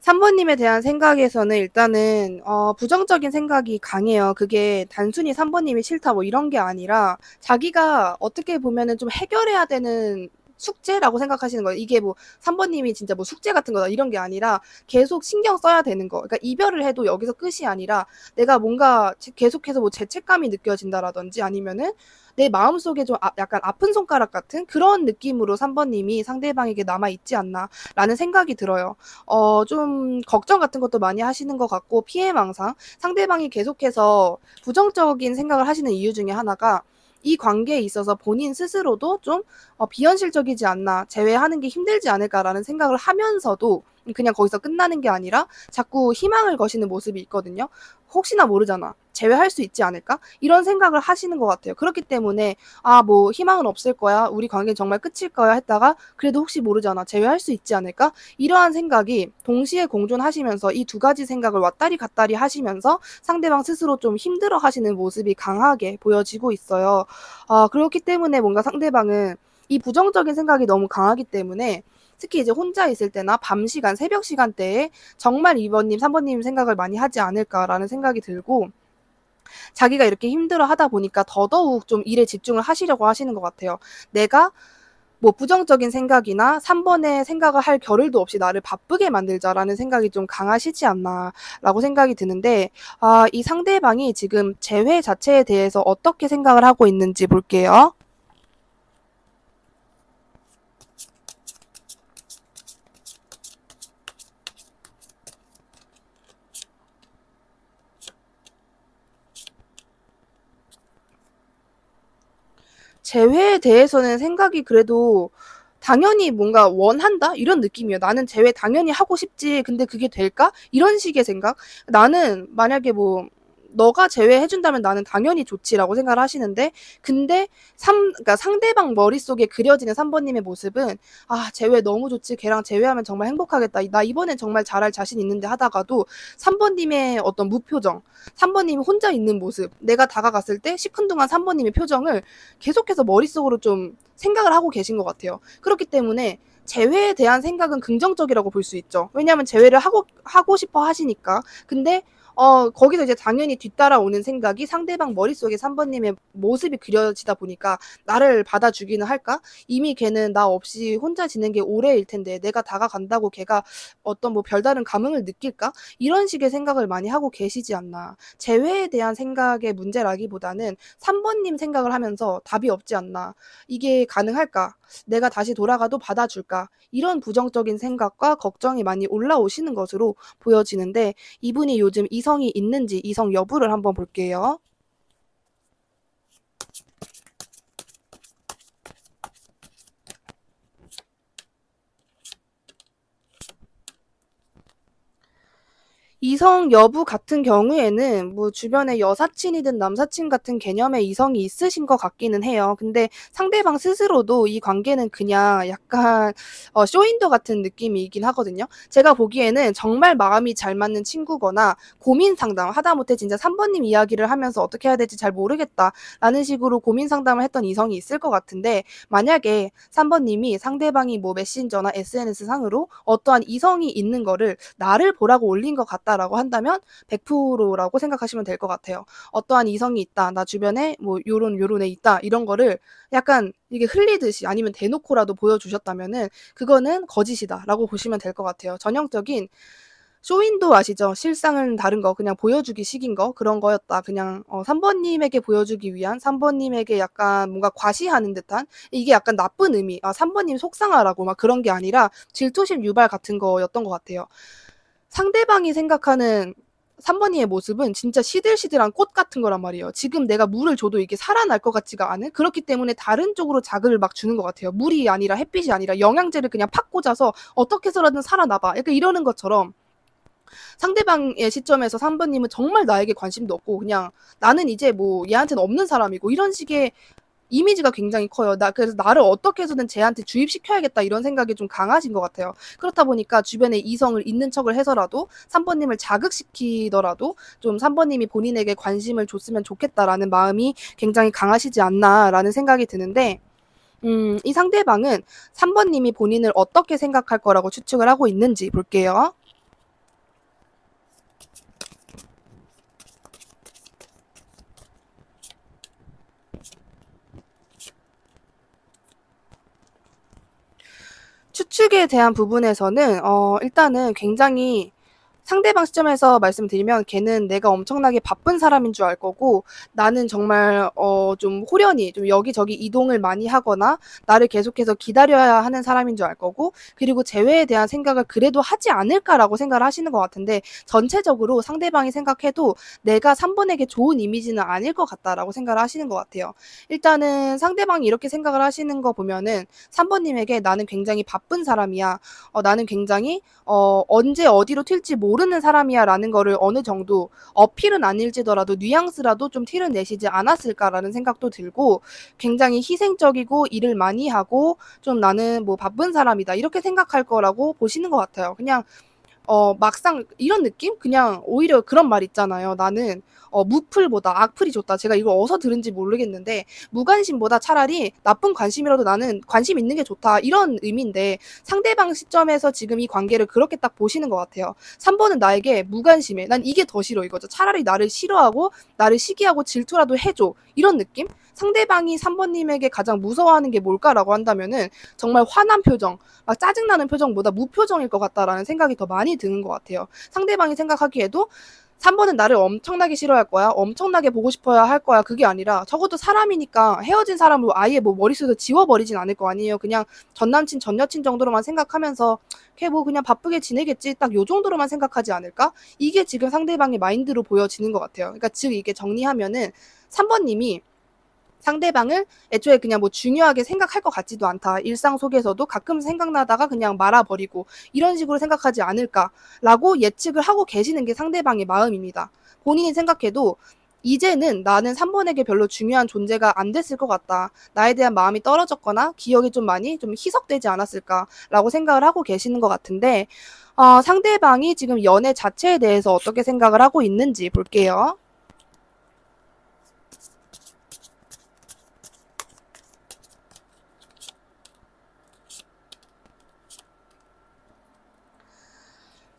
3번님에 대한 생각에서는 일단은 부정적인 생각이 강해요. 그게 단순히 3번님이 싫다 뭐 이런 게 아니라 자기가 어떻게 보면은 좀 해결해야 되는 숙제라고 생각하시는 거예요. 이게 뭐 3번님이 진짜 뭐 숙제 같은 거다 이런 게 아니라 계속 신경 써야 되는 거. 그러니까 이별을 해도 여기서 끝이 아니라 내가 뭔가 계속해서 뭐 죄책감이 느껴진다라든지 아니면은 내 마음속에 좀 약간 아픈 손가락 같은 그런 느낌으로 3번님이 상대방에게 남아있지 않나라는 생각이 들어요. 좀 걱정 같은 것도 많이 하시는 것 같고 피해망상 상대방이 계속해서 부정적인 생각을 하시는 이유 중에 하나가 이 관계에 있어서 본인 스스로도 좀 비현실적이지 않나 제외하는 게 힘들지 않을까라는 생각을 하면서도 그냥 거기서 끝나는 게 아니라 자꾸 희망을 거시는 모습이 있거든요. 혹시나 모르잖아. 제외할 수 있지 않을까? 이런 생각을 하시는 것 같아요. 그렇기 때문에 뭐 희망은 없을 거야. 우리 관계는 정말 끝일 거야 했다가 그래도 혹시 모르잖아. 제외할 수 있지 않을까? 이러한 생각이 동시에 공존하시면서 이 두 가지 생각을 왔다리 갔다리 하시면서 상대방 스스로 좀 힘들어 하시는 모습이 강하게 보여지고 있어요. 그렇기 때문에 뭔가 상대방은 이 부정적인 생각이 너무 강하기 때문에 특히 이제 혼자 있을 때나 밤 시간, 새벽 시간대에 정말 2번님, 3번님 생각을 많이 하지 않을까라는 생각이 들고 자기가 이렇게 힘들어 하다 보니까 더더욱 좀 일에 집중을 하시려고 하시는 것 같아요. 내가 뭐 부정적인 생각이나 3번의 생각을 할 겨를도 없이 나를 바쁘게 만들자라는 생각이 좀 강하시지 않나라고 생각이 드는데 이 상대방이 지금 재회 자체에 대해서 어떻게 생각을 하고 있는지 볼게요. 재회에 대해서는 생각이 그래도 당연히 뭔가 원한다? 이런 느낌이에요. 나는 재회 당연히 하고 싶지. 근데 그게 될까? 이런 식의 생각? 나는 만약에 뭐 너가 제외해준다면 나는 당연히 좋지라고 생각을 하시는데 근데 그러니까 상대방 머릿속에 그려지는 3번님의 모습은 제외 너무 좋지. 걔랑 제외하면 정말 행복하겠다. 나 이번엔 정말 잘할 자신 있는데 하다가도 3번님의 어떤 무표정 3번님이 혼자 있는 모습 내가 다가갔을 때 시큰둥한 3번님의 표정을 계속해서 머릿속으로 좀 생각을 하고 계신 것 같아요. 그렇기 때문에 재회에 대한 생각은 긍정적이라고 볼 수 있죠. 왜냐하면 재회를 하고 싶어 하시니까. 근데 거기서 이제 당연히 뒤따라오는 생각이 상대방 머릿속에 3번님의 모습이 그려지다 보니까 '나를 받아주기는 할까? 이미 걔는 나 없이 혼자 지낸 게 오래일 텐데 내가 다가간다고 걔가 어떤 뭐 별다른 감흥을 느낄까?' 이런 식의 생각을 많이 하고 계시지 않나. 재회에 대한 생각의 문제라기보다는 3번님 생각을 하면서 '답이 없지 않나. 이게 가능할까? 내가 다시 돌아가도 받아줄까?' 이런 부정적인 생각과 걱정이 많이 올라오시는 것으로 보여지는데 이분이 요즘 이성이 있는지 이성 여부를 한번 볼게요. 이성 여부 같은 경우에는 뭐 주변에 여사친이든 남사친 같은 개념의 이성이 있으신 것 같기는 해요. 근데 상대방 스스로도 이 관계는 그냥 약간 쇼윈도 같은 느낌이긴 하거든요. 제가 보기에는 정말 마음이 잘 맞는 친구거나 고민 상담, 하다못해 진짜 3번님 이야기를 하면서 어떻게 해야 될지 잘 모르겠다라는 식으로 고민 상담을 했던 이성이 있을 것 같은데 만약에 3번님이 상대방이 뭐 메신저나 SNS 상으로 어떠한 이성이 있는 거를 나를 보라고 올린 것 같다라고 한다면 100%라고 생각하시면 될 것 같아요. 어떠한 이성이 있다. 나 주변에 뭐 요런 애 있다. 이런 거를 약간 이게 흘리듯이 아니면 대놓고라도 보여주셨다면은 그거는 거짓이다라고 보시면 될 것 같아요. 전형적인 쇼윈도 아시죠? 실상은 다른 거, 그냥 보여주기 식인 거, 그런 거였다. 그냥 3번님에게 보여주기 위한, 3번님에게 약간 뭔가 과시하는 듯한, 이게 약간 나쁜 의미, 3번님 속상하라고 막 그런 게 아니라 질투심 유발 같은 거였던 것 같아요. 상대방이 생각하는 3번님의 모습은 진짜 시들시들한 꽃 같은 거란 말이에요. 지금 내가 물을 줘도 이게 살아날 것 같지가 않은? 그렇기 때문에 다른 쪽으로 자극을 막 주는 것 같아요. 물이 아니라 햇빛이 아니라 영양제를 그냥 팍 꽂아서 어떻게 해서라든 살아나봐. 약간 이러는 것처럼 상대방의 시점에서 3번님은 정말 나에게 관심도 없고 그냥 나는 이제 뭐 얘한테는 없는 사람이고 이런 식의 이미지가 굉장히 커요. 그래서 나를 어떻게 해서든 쟤한테 주입시켜야겠다 이런 생각이 좀 강하신 것 같아요. 그렇다 보니까 주변에 이성을 있는 척을 해서라도 3번님을 자극시키더라도 좀 3번님이 본인에게 관심을 줬으면 좋겠다라는 마음이 굉장히 강하시지 않나라는 생각이 드는데 이 상대방은 3번님이 본인을 어떻게 생각할 거라고 추측을 하고 있는지 볼게요. 추측에 대한 부분에서는 일단은 굉장히 상대방 시점에서 말씀드리면 걔는 내가 엄청나게 바쁜 사람인 줄 알 거고 나는 정말 좀 호련히 좀 여기저기 이동을 많이 하거나 나를 계속해서 기다려야 하는 사람인 줄 알 거고 그리고 재회에 대한 생각을 그래도 하지 않을까라고 생각을 하시는 것 같은데 전체적으로 상대방이 생각해도 내가 3번에게 좋은 이미지는 아닐 것 같다라고 생각을 하시는 것 같아요. 일단은 상대방이 이렇게 생각을 하시는 거 보면은 3번님에게 나는 굉장히 바쁜 사람이야. 나는 굉장히 언제 어디로 튈지 모르는 사람이야라는 거를 어느 정도 어필은 아닐지더라도 뉘앙스라도 좀 티를 내시지 않았을까라는 생각도 들고 굉장히 희생적이고 일을 많이 하고 좀 나는 뭐 바쁜 사람이다 이렇게 생각할 거라고 보시는 것 같아요. 그냥 막상 이런 느낌? 그냥 오히려 그런 말 있잖아요. 나는 무풀보다 악플이 좋다. 제가 이걸 어디서 들은지 모르겠는데 무관심보다 차라리 나쁜 관심이라도 나는 관심 있는 게 좋다. 이런 의미인데 상대방 시점에서 지금 이 관계를 그렇게 딱 보시는 것 같아요. 3번은 나에게 무관심해. 난 이게 더 싫어 이거죠. 차라리 나를 싫어하고 나를 시기하고 질투라도 해줘. 이런 느낌? 상대방이 3번님에게 가장 무서워하는 게 뭘까라고 한다면은 정말 화난 표정, 막 짜증나는 표정보다 무표정일 것 같다라는 생각이 더 많이 드는 것 같아요. 상대방이 생각하기에도 3번은 나를 엄청나게 싫어할 거야. 엄청나게 보고 싶어야 할 거야. 그게 아니라 적어도 사람이니까 헤어진 사람을 아예 뭐 머릿속에서 지워버리진 않을 거 아니에요. 그냥 전 남친, 전 여친 정도로만 생각하면서 걔 뭐 그냥 바쁘게 지내겠지. 딱 요 정도로만 생각하지 않을까? 이게 지금 상대방의 마인드로 보여지는 것 같아요. 그러니까 즉 이게 정리하면은 3번님이 상대방을 애초에 그냥 뭐 중요하게 생각할 것 같지도 않다. 일상 속에서도 가끔 생각나다가 그냥 말아버리고 이런 식으로 생각하지 않을까라고 예측을 하고 계시는 게 상대방의 마음입니다. 본인이 생각해도 이제는 나는 3번에게 별로 중요한 존재가 안 됐을 것 같다. 나에 대한 마음이 떨어졌거나 기억이 좀 많이 좀 희석되지 않았을까라고 생각을 하고 계시는 것 같은데 상대방이 지금 연애 자체에 대해서 어떻게 생각을 하고 있는지 볼게요.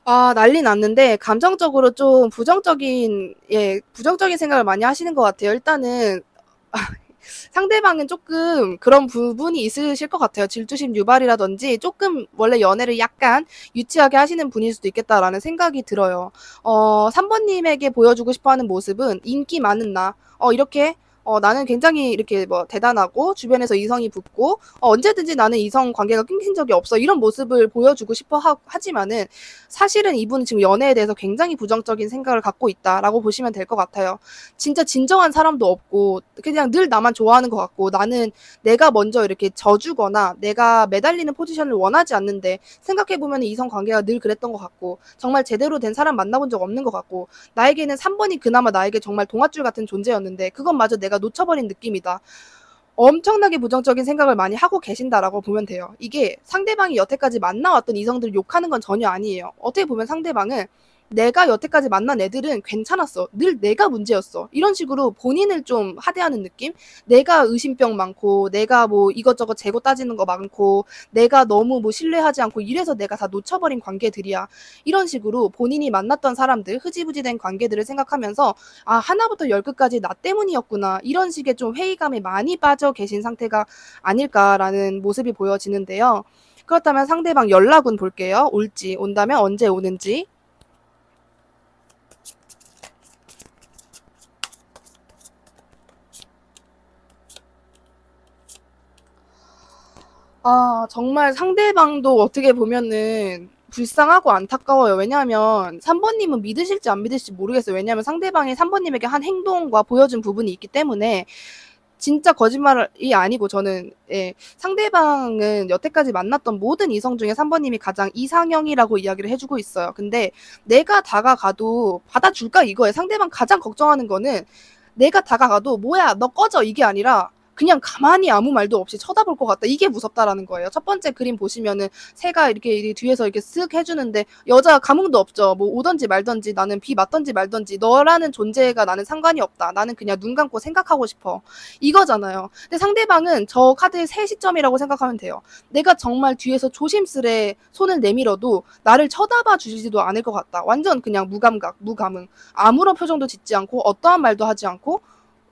난리 났는데 감정적으로 좀 부정적인 생각을 많이 하시는 것 같아요. 일단은 상대방은 조금 그런 부분이 있으실 것 같아요. 질투심 유발이라든지 조금 원래 연애를 약간 유치하게 하시는 분일 수도 있겠다라는 생각이 들어요. 3번님에게 보여주고 싶어 하는 모습은 인기 많은 나. 이렇게 나는 굉장히 이렇게 뭐 대단하고 주변에서 이성이 붙고 언제든지 나는 이성 관계가 끊긴 적이 없어. 이런 모습을 보여주고 싶어 하지만은 사실은 이분은 지금 연애에 대해서 굉장히 부정적인 생각을 갖고 있다라고 보시면 될 것 같아요. 진짜 진정한 사람도 없고 그냥 늘 나만 좋아하는 것 같고 나는 내가 먼저 이렇게 져주거나 내가 매달리는 포지션을 원하지 않는데 생각해보면 이성 관계가 늘 그랬던 것 같고 정말 제대로 된 사람 만나본 적 없는 것 같고 나에게는 3번이 그나마 나에게 정말 동아줄 같은 존재였는데 그것마저 내가 놓쳐버린 느낌이다. 엄청나게 부정적인 생각을 많이 하고 계신다라고 보면 돼요. 이게 상대방이 여태까지 만나왔던 이성들을 욕하는 건 전혀 아니에요. 어떻게 보면 상대방은 내가 여태까지 만난 애들은 괜찮았어. 늘 내가 문제였어. 이런 식으로 본인을 좀 하대하는 느낌? 내가 의심병 많고, 내가 뭐 이것저것 재고 따지는 거 많고, 내가 너무 뭐 신뢰하지 않고 이래서 내가 다 놓쳐버린 관계들이야. 이런 식으로 본인이 만났던 사람들, 흐지부지 된 관계들을 생각하면서 하나부터 열 끝까지 나 때문이었구나. 이런 식의 좀 회의감에 많이 빠져 계신 상태가 아닐까라는 모습이 보여지는데요. 그렇다면 상대방 연락은 볼게요. 올지, 온다면 언제 오는지. 정말 상대방도 어떻게 보면은 불쌍하고 안타까워요. 왜냐하면 3번님은 믿으실지 안 믿으실지 모르겠어요. 왜냐하면 상대방이 3번님에게 한 행동과 보여준 부분이 있기 때문에 진짜 거짓말이 아니고 저는 상대방은 여태까지 만났던 모든 이성 중에 3번님이 가장 이상형이라고 이야기를 해주고 있어요. 근데 내가 다가가도 받아줄까 이거예요. 상대방 가장 걱정하는 거는 내가 다가가도 뭐야 너 꺼져 이게 아니라 그냥 가만히 아무 말도 없이 쳐다볼 것 같다. 이게 무섭다라는 거예요. 첫 번째 그림 보시면은 새가 이렇게 뒤에서 이렇게 쓱 해주는데 여자 감흥도 없죠. 뭐 오던지 말던지 나는 비 맞던지 말던지 너라는 존재가 나는 상관이 없다. 나는 그냥 눈 감고 생각하고 싶어. 이거잖아요. 근데 상대방은 저 카드의 세 시점이라고 생각하면 돼요. 내가 정말 뒤에서 조심스레 손을 내밀어도 나를 쳐다봐 주시지도 않을 것 같다. 완전 그냥 무감각, 무감흥. 아무런 표정도 짓지 않고 어떠한 말도 하지 않고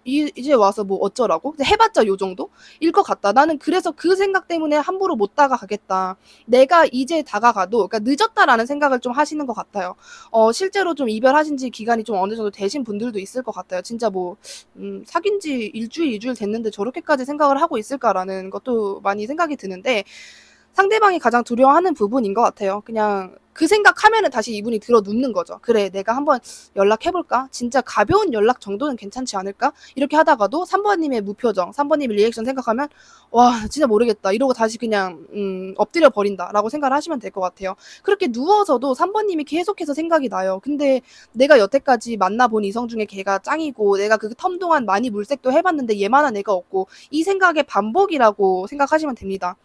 이제 와서 뭐 어쩌라고? 해봤자 요 정도? 일 것 같다. 나는 그래서 그 생각 때문에 함부로 못 다가가겠다. 내가 이제 다가가도, 그러니까 늦었다라는 생각을 좀 하시는 것 같아요. 실제로 좀 이별하신 지 기간이 좀 어느 정도 되신 분들도 있을 것 같아요. 진짜 뭐, 사귄 지 일주일, 이주일 됐는데 저렇게까지 생각을 하고 있을까라는 것도 많이 생각이 드는데, 상대방이 가장 두려워하는 부분인 것 같아요. 그냥 그 생각하면은 다시 이분이 들어 눕는 거죠. 그래, 내가 한번 연락해볼까? 진짜 가벼운 연락 정도는 괜찮지 않을까? 이렇게 하다가도 3번님의 무표정, 3번님의 리액션 생각하면 와, 진짜 모르겠다. 이러고 다시 그냥 엎드려 버린다라고 생각을 하시면 될 것 같아요. 그렇게 누워서도 3번님이 계속해서 생각이 나요. 근데 내가 여태까지 만나본 이성 중에 걔가 짱이고 내가 그 텀 동안 많이 물색도 해봤는데 얘만한 애가 없고 이 생각의 반복이라고 생각하시면 됩니다.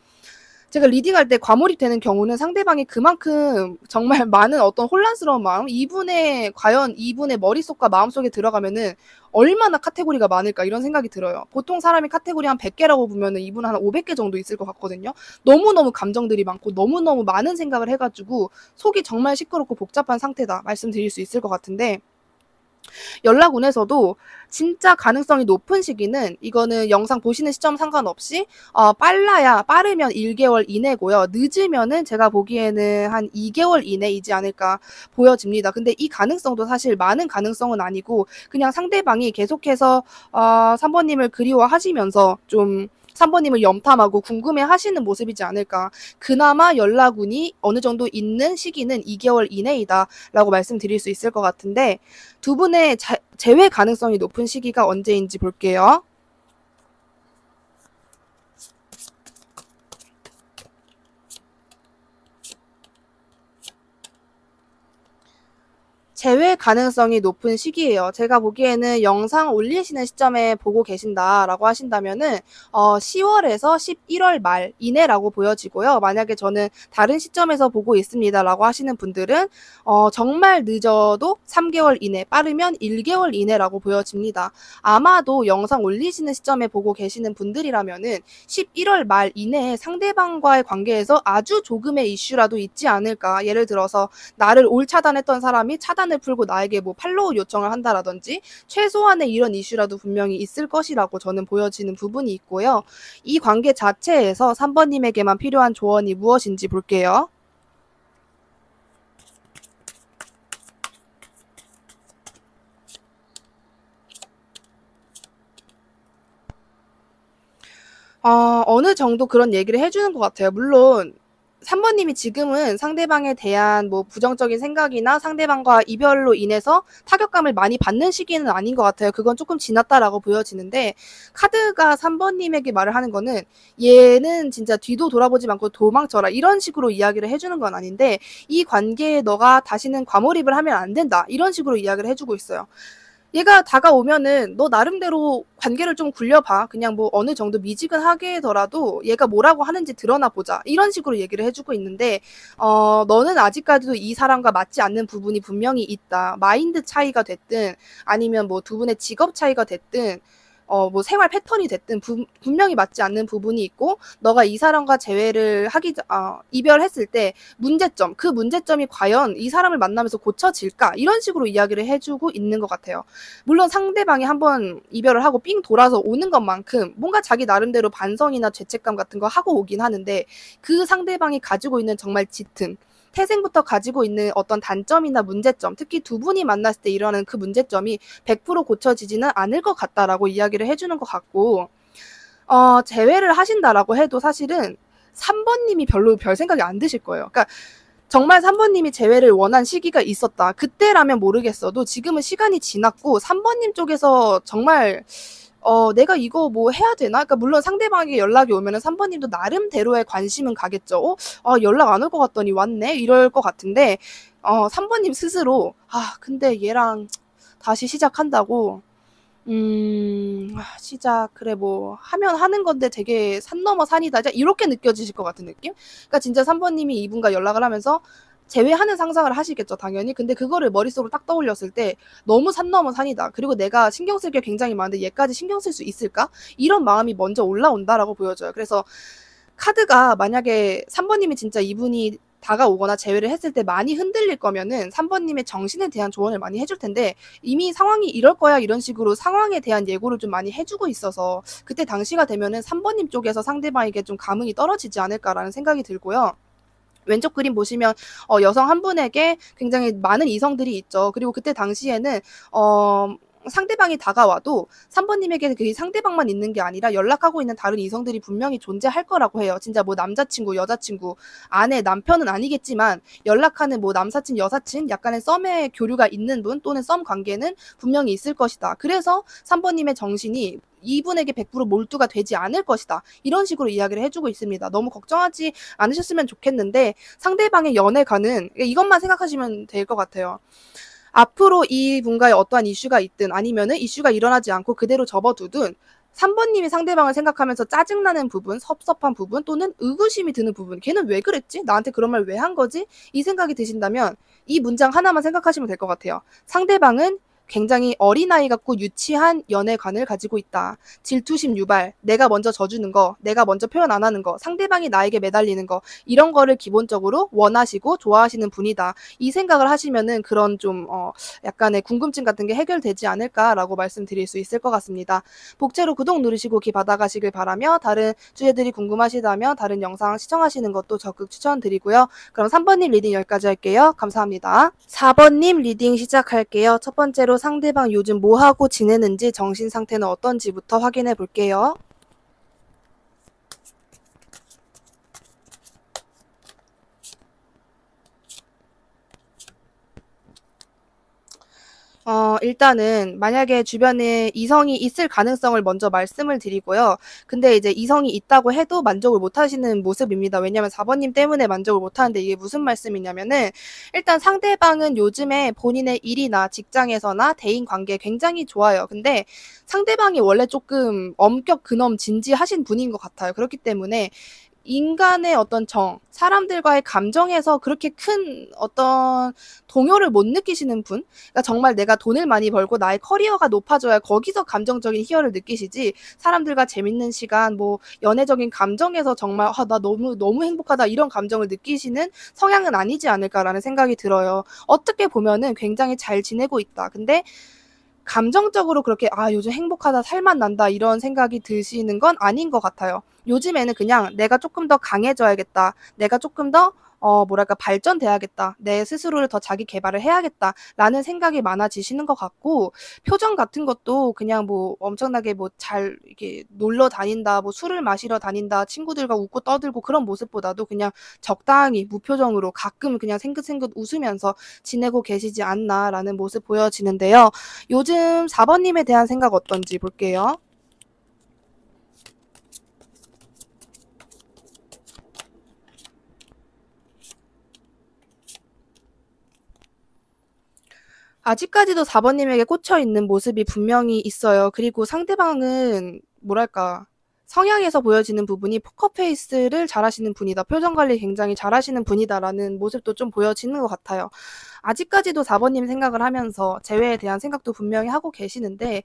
제가 리딩할 때 과몰입되는 경우는 상대방이 그만큼 정말 많은 어떤 혼란스러운 마음, 과연 이분의 머릿속과 마음속에 들어가면은 얼마나 카테고리가 많을까 이런 생각이 들어요. 보통 사람이 카테고리 한 100개라고 보면은 이분은 한 500개 정도 있을 것 같거든요. 너무너무 감정들이 많고 너무너무 많은 생각을 해가지고 속이 정말 시끄럽고 복잡한 상태다 말씀드릴 수 있을 것 같은데 연락운에서도 진짜 가능성이 높은 시기는 이거는 영상 보시는 시점 상관없이 빠르면 1개월 이내고요. 늦으면은 제가 보기에는 한 2개월 이내이지 않을까 보여집니다. 근데 이 가능성도 사실 많은 가능성은 아니고 그냥 상대방이 계속해서 3번님을 그리워하시면서 좀 3번님을 염탐하고 궁금해 하시는 모습이지 않을까. 그나마 연락운이 어느 정도 있는 시기는 2개월 이내이다라고 말씀드릴 수 있을 것 같은데 두 분의 재회 가능성이 높은 시기가 언제인지 볼게요. 재회 가능성이 높은 시기예요. 제가 보기에는 영상 올리시는 시점에 보고 계신다라고 하신다면은 10월에서 11월 말 이내라고 보여지고요. 만약에 저는 다른 시점에서 보고 있습니다라고 하시는 분들은 정말 늦어도 3개월 이내, 빠르면 1개월 이내라고 보여집니다. 아마도 영상 올리시는 시점에 보고 계시는 분들이라면은 11월 말 이내에 상대방과의 관계에서 아주 조금의 이슈라도 있지 않을까. 예를 들어서 나를 올 차단했던 사람이 차단을 풀고 나에게 뭐 팔로우 요청을 한다라든지 최소한의 이런 이슈라도 분명히 있을 것이라고 저는 보여지는 부분이 있고요. 이 관계 자체에서 3번님에게만 필요한 조언이 무엇인지 볼게요. 어느 정도 그런 얘기를 해주는 것 같아요. 물론 3번님이 지금은 상대방에 대한 뭐 부정적인 생각이나 상대방과 이별로 인해서 타격감을 많이 받는 시기는 아닌 것 같아요. 그건 조금 지났다라고 보여지는데 카드가 3번님에게 말을 하는 거는 얘는 진짜 뒤도 돌아보지 않고 도망쳐라 이런 식으로 이야기를 해주는 건 아닌데 이 관계에 너가 다시는 과몰입을 하면 안 된다 이런 식으로 이야기를 해주고 있어요. 얘가 다가오면은 너 나름대로 관계를 좀 굴려봐. 그냥 뭐 어느 정도 미지근하게더라도 얘가 뭐라고 하는지 드러나 보자. 이런 식으로 얘기를 해주고 있는데 너는 아직까지도 이 사람과 맞지 않는 부분이 분명히 있다. 마인드 차이가 됐든 아니면 뭐 두 분의 직업 차이가 됐든 뭐 생활 패턴이 됐든 분명히 맞지 않는 부분이 있고 너가 이 사람과 재회를 이별했을 때 문제점, 그 문제점이 과연 이 사람을 만나면서 고쳐질까? 이런 식으로 이야기를 해주고 있는 것 같아요. 물론 상대방이 한번 이별을 하고 삥 돌아서 오는 것만큼 뭔가 자기 나름대로 반성이나 죄책감 같은 거 하고 오긴 하는데 그 상대방이 가지고 있는 정말 짙은 태생부터 가지고 있는 어떤 단점이나 문제점, 특히 두 분이 만났을 때 일어나는 그 문제점이 100% 고쳐지지는 않을 것 같다라고 이야기를 해주는 것 같고, 재회를 하신다라고 해도 사실은 3번님이 별로 별 생각이 안 드실 거예요. 그러니까 정말 3번님이 재회를 원한 시기가 있었다. 그때라면 모르겠어도 지금은 시간이 지났고 3번님 쪽에서 정말 내가 이거 뭐 해야 되나? 그러니까 물론 상대방에게 연락이 오면은 3번님도 나름대로의 관심은 가겠죠. 연락 안 올 것 같더니 왔네? 이럴 것 같은데, 3번님 스스로, 근데 얘랑 다시 시작한다고, 시작, 그래, 뭐, 하면 하는 건데 되게 산 넘어 산이다. 이렇게 느껴지실 것 같은 느낌? 그러니까 진짜 3번님이 이분과 연락을 하면서 제외하는 상상을 하시겠죠, 당연히. 근데 그거를 머릿속으로 딱 떠올렸을 때 너무 산 넘어 산이다. 그리고 내가 신경 쓸 게 굉장히 많은데 얘까지 신경 쓸 수 있을까? 이런 마음이 먼저 올라온다라고 보여져요. 그래서 카드가 만약에 3번님이 진짜 이분이 다가오거나 재회를 했을 때 많이 흔들릴 거면은 3번님의 정신에 대한 조언을 많이 해줄 텐데 이미 상황이 이럴 거야 이런 식으로 상황에 대한 예고를 좀 많이 해주고 있어서 그때 당시가 되면은 3번님 쪽에서 상대방에게 좀 감흥이 떨어지지 않을까라는 생각이 들고요. 왼쪽 그림 보시면 여성 한 분에게 굉장히 많은 이성들이 있죠. 그리고 그때 당시에는 상대방이 다가와도 3번님에게는 그 상대방만 있는 게 아니라 연락하고 있는 다른 이성들이 분명히 존재할 거라고 해요. 진짜 뭐 남자친구, 여자친구, 아내, 남편은 아니겠지만 연락하는 뭐 남사친, 여사친, 약간의 썸의 교류가 있는 분 또는 썸 관계는 분명히 있을 것이다. 그래서 3번님의 정신이 이분에게 100% 몰두가 되지 않을 것이다. 이런 식으로 이야기를 해주고 있습니다. 너무 걱정하지 않으셨으면 좋겠는데 상대방의 연애관은 이것만 생각하시면 될 것 같아요. 앞으로 이분과의 어떠한 이슈가 있든 아니면은 이슈가 일어나지 않고 그대로 접어두든 3번님이 상대방을 생각하면서 짜증나는 부분, 섭섭한 부분 또는 의구심이 드는 부분 걔는 왜 그랬지? 나한테 그런 말 왜 한 거지? 이 생각이 드신다면 이 문장 하나만 생각하시면 될 것 같아요. 상대방은 굉장히 어린아이 같고 유치한 연애관을 가지고 있다. 질투심 유발, 내가 먼저 져주는 거, 내가 먼저 표현 안 하는 거, 상대방이 나에게 매달리는 거 이런 거를 기본적으로 원하시고 좋아하시는 분이다. 이 생각을 하시면은 그런 좀 약간의 궁금증 같은 게 해결되지 않을까라고 말씀드릴 수 있을 것 같습니다. 복제로 구독 누르시고 기 받아가시길 바라며 다른 주제들이 궁금하시다면 다른 영상 시청하시는 것도 적극 추천드리고요. 그럼 3번님 리딩 여기까지 할게요. 감사합니다. 4번님 리딩 시작할게요. 첫 번째로 상대방 요즘 뭐하고 지내는지 정신 상태는 어떤지부터 확인해 볼게요. 일단은 만약에 주변에 이성이 있을 가능성을 먼저 말씀을 드리고요. 근데 이제 이성이 있다고 해도 만족을 못 하시는 모습입니다. 왜냐면 4번님 때문에 만족을 못 하는데 이게 무슨 말씀이냐면은 일단 상대방은 요즘에 본인의 일이나 직장에서나 대인 관계 굉장히 좋아요. 근데 상대방이 원래 조금 엄격 근엄 진지하신 분인 것 같아요. 그렇기 때문에 인간의 어떤 사람들과의 감정에서 그렇게 큰 어떤 동요를 못 느끼시는 분? 그러니까 정말 내가 돈을 많이 벌고 나의 커리어가 높아져야 거기서 감정적인 희열을 느끼시지, 사람들과 재밌는 시간, 뭐, 연애적인 감정에서 정말, 나 너무 행복하다, 이런 감정을 느끼시는 성향은 아니지 않을까라는 생각이 들어요. 어떻게 보면은 굉장히 잘 지내고 있다. 근데 감정적으로 그렇게 요즘 행복하다, 살맛 난다 이런 생각이 드시는 건 아닌 것 같아요. 요즘에는 그냥 내가 조금 더 강해져야겠다. 내가 조금 더 뭐랄까 발전돼야겠다. 내 스스로를 더 자기 개발을 해야겠다라는 생각이 많아지시는 것 같고, 표정 같은 것도 그냥 뭐 엄청나게 뭐 잘 이렇게 놀러 다닌다, 뭐 술을 마시러 다닌다, 친구들과 웃고 떠들고 그런 모습보다도 그냥 적당히 무표정으로 가끔 그냥 생긋생긋 웃으면서 지내고 계시지 않나라는 모습 보여지는데요. 요즘 4번님에 대한 생각 어떤지 볼게요. 아직까지도 4번님에게 꽂혀 있는 모습이 분명히 있어요. 그리고 상대방은 뭐랄까, 성향에서 보여지는 부분이 포커페이스를 잘하시는 분이다, 표정 관리 굉장히 잘하시는 분이다라는 모습도 좀 보여지는 것 같아요. 아직까지도 4번님 생각을 하면서 재회에 대한 생각도 분명히 하고 계시는데,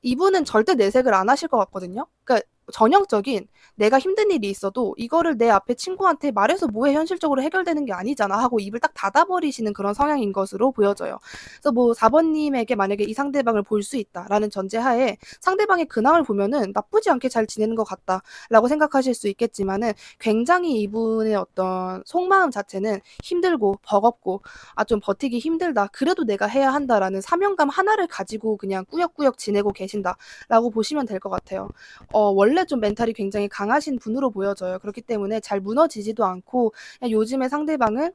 이분은 절대 내색을 안 하실 것 같거든요. 그러니까 전형적인, 내가 힘든 일이 있어도 이거를 내 앞에 친구한테 말해서 뭐해, 현실적으로 해결되는 게 아니잖아 하고 입을 딱 닫아버리시는 그런 성향인 것으로 보여져요. 그래서 뭐 4번님에게 만약에 이 상대방을 볼 수 있다라는 전제하에 상대방의 근황을 보면은 나쁘지 않게 잘 지내는 것 같다라고 생각하실 수 있겠지만은, 굉장히 이분의 어떤 속마음 자체는 힘들고 버겁고, 좀 버티기 힘들다, 그래도 내가 해야 한다라는 사명감 하나를 가지고 그냥 꾸역꾸역 지내고 계신다라고 보시면 될 것 같아요. 원래 좀 멘탈이 굉장히 강하신 분으로 보여져요. 그렇기 때문에 잘 무너지지도 않고, 그냥 요즘에 상대방은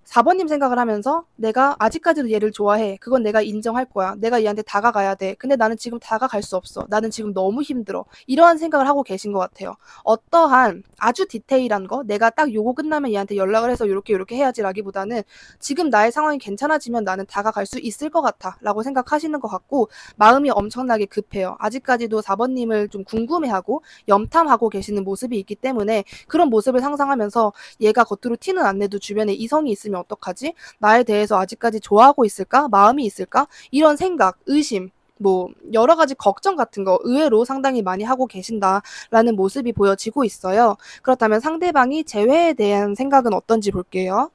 4번님 생각을 하면서 내가 아직까지도 얘를 좋아해. 그건 내가 인정할 거야. 내가 얘한테 다가가야 돼. 근데 나는 지금 다가갈 수 없어. 나는 지금 너무 힘들어. 이러한 생각을 하고 계신 것 같아요. 어떠한 아주 디테일한 거, 내가 딱 요거 끝나면 얘한테 연락을 해서 요렇게 해야지라기보다는 지금 나의 상황이 괜찮아지면 나는 다가갈 수 있을 것 같아 라고 생각하시는 것 같고, 마음이 엄청나게 급해요. 아직까지도 4번님을 좀 궁금해하고 염탐하고 계시는 모습이 있기 때문에, 그런 모습을 상상하면서 얘가 겉으로 티는 안 내도 주변에 이성이 있으면 어떡하지? 나에 대해서 아직까지 좋아하고 있을까? 마음이 있을까? 이런 생각, 의심, 뭐 여러 가지 걱정 같은 거 의외로 상당히 많이 하고 계신다라는 모습이 보여지고 있어요. 그렇다면 상대방이 재회에 대한 생각은 어떤지 볼게요.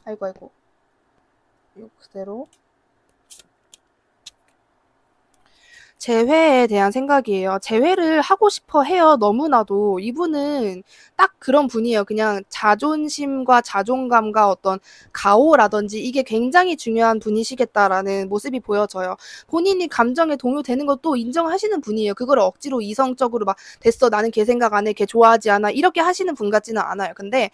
아이고. 이거 그대로. 재회에 대한 생각이에요. 재회를 하고 싶어 해요. 너무나도. 이분은 딱 그런 분이에요. 그냥 자존심과 자존감과 어떤 가오라든지 이게 굉장히 중요한 분이시겠다라는 모습이 보여져요. 본인이 감정에 동요되는 것도 인정하시는 분이에요. 그걸 억지로 이성적으로 막 됐어, 나는 걔 생각 안 해, 걔 좋아하지 않아, 이렇게 하시는 분 같지는 않아요. 근데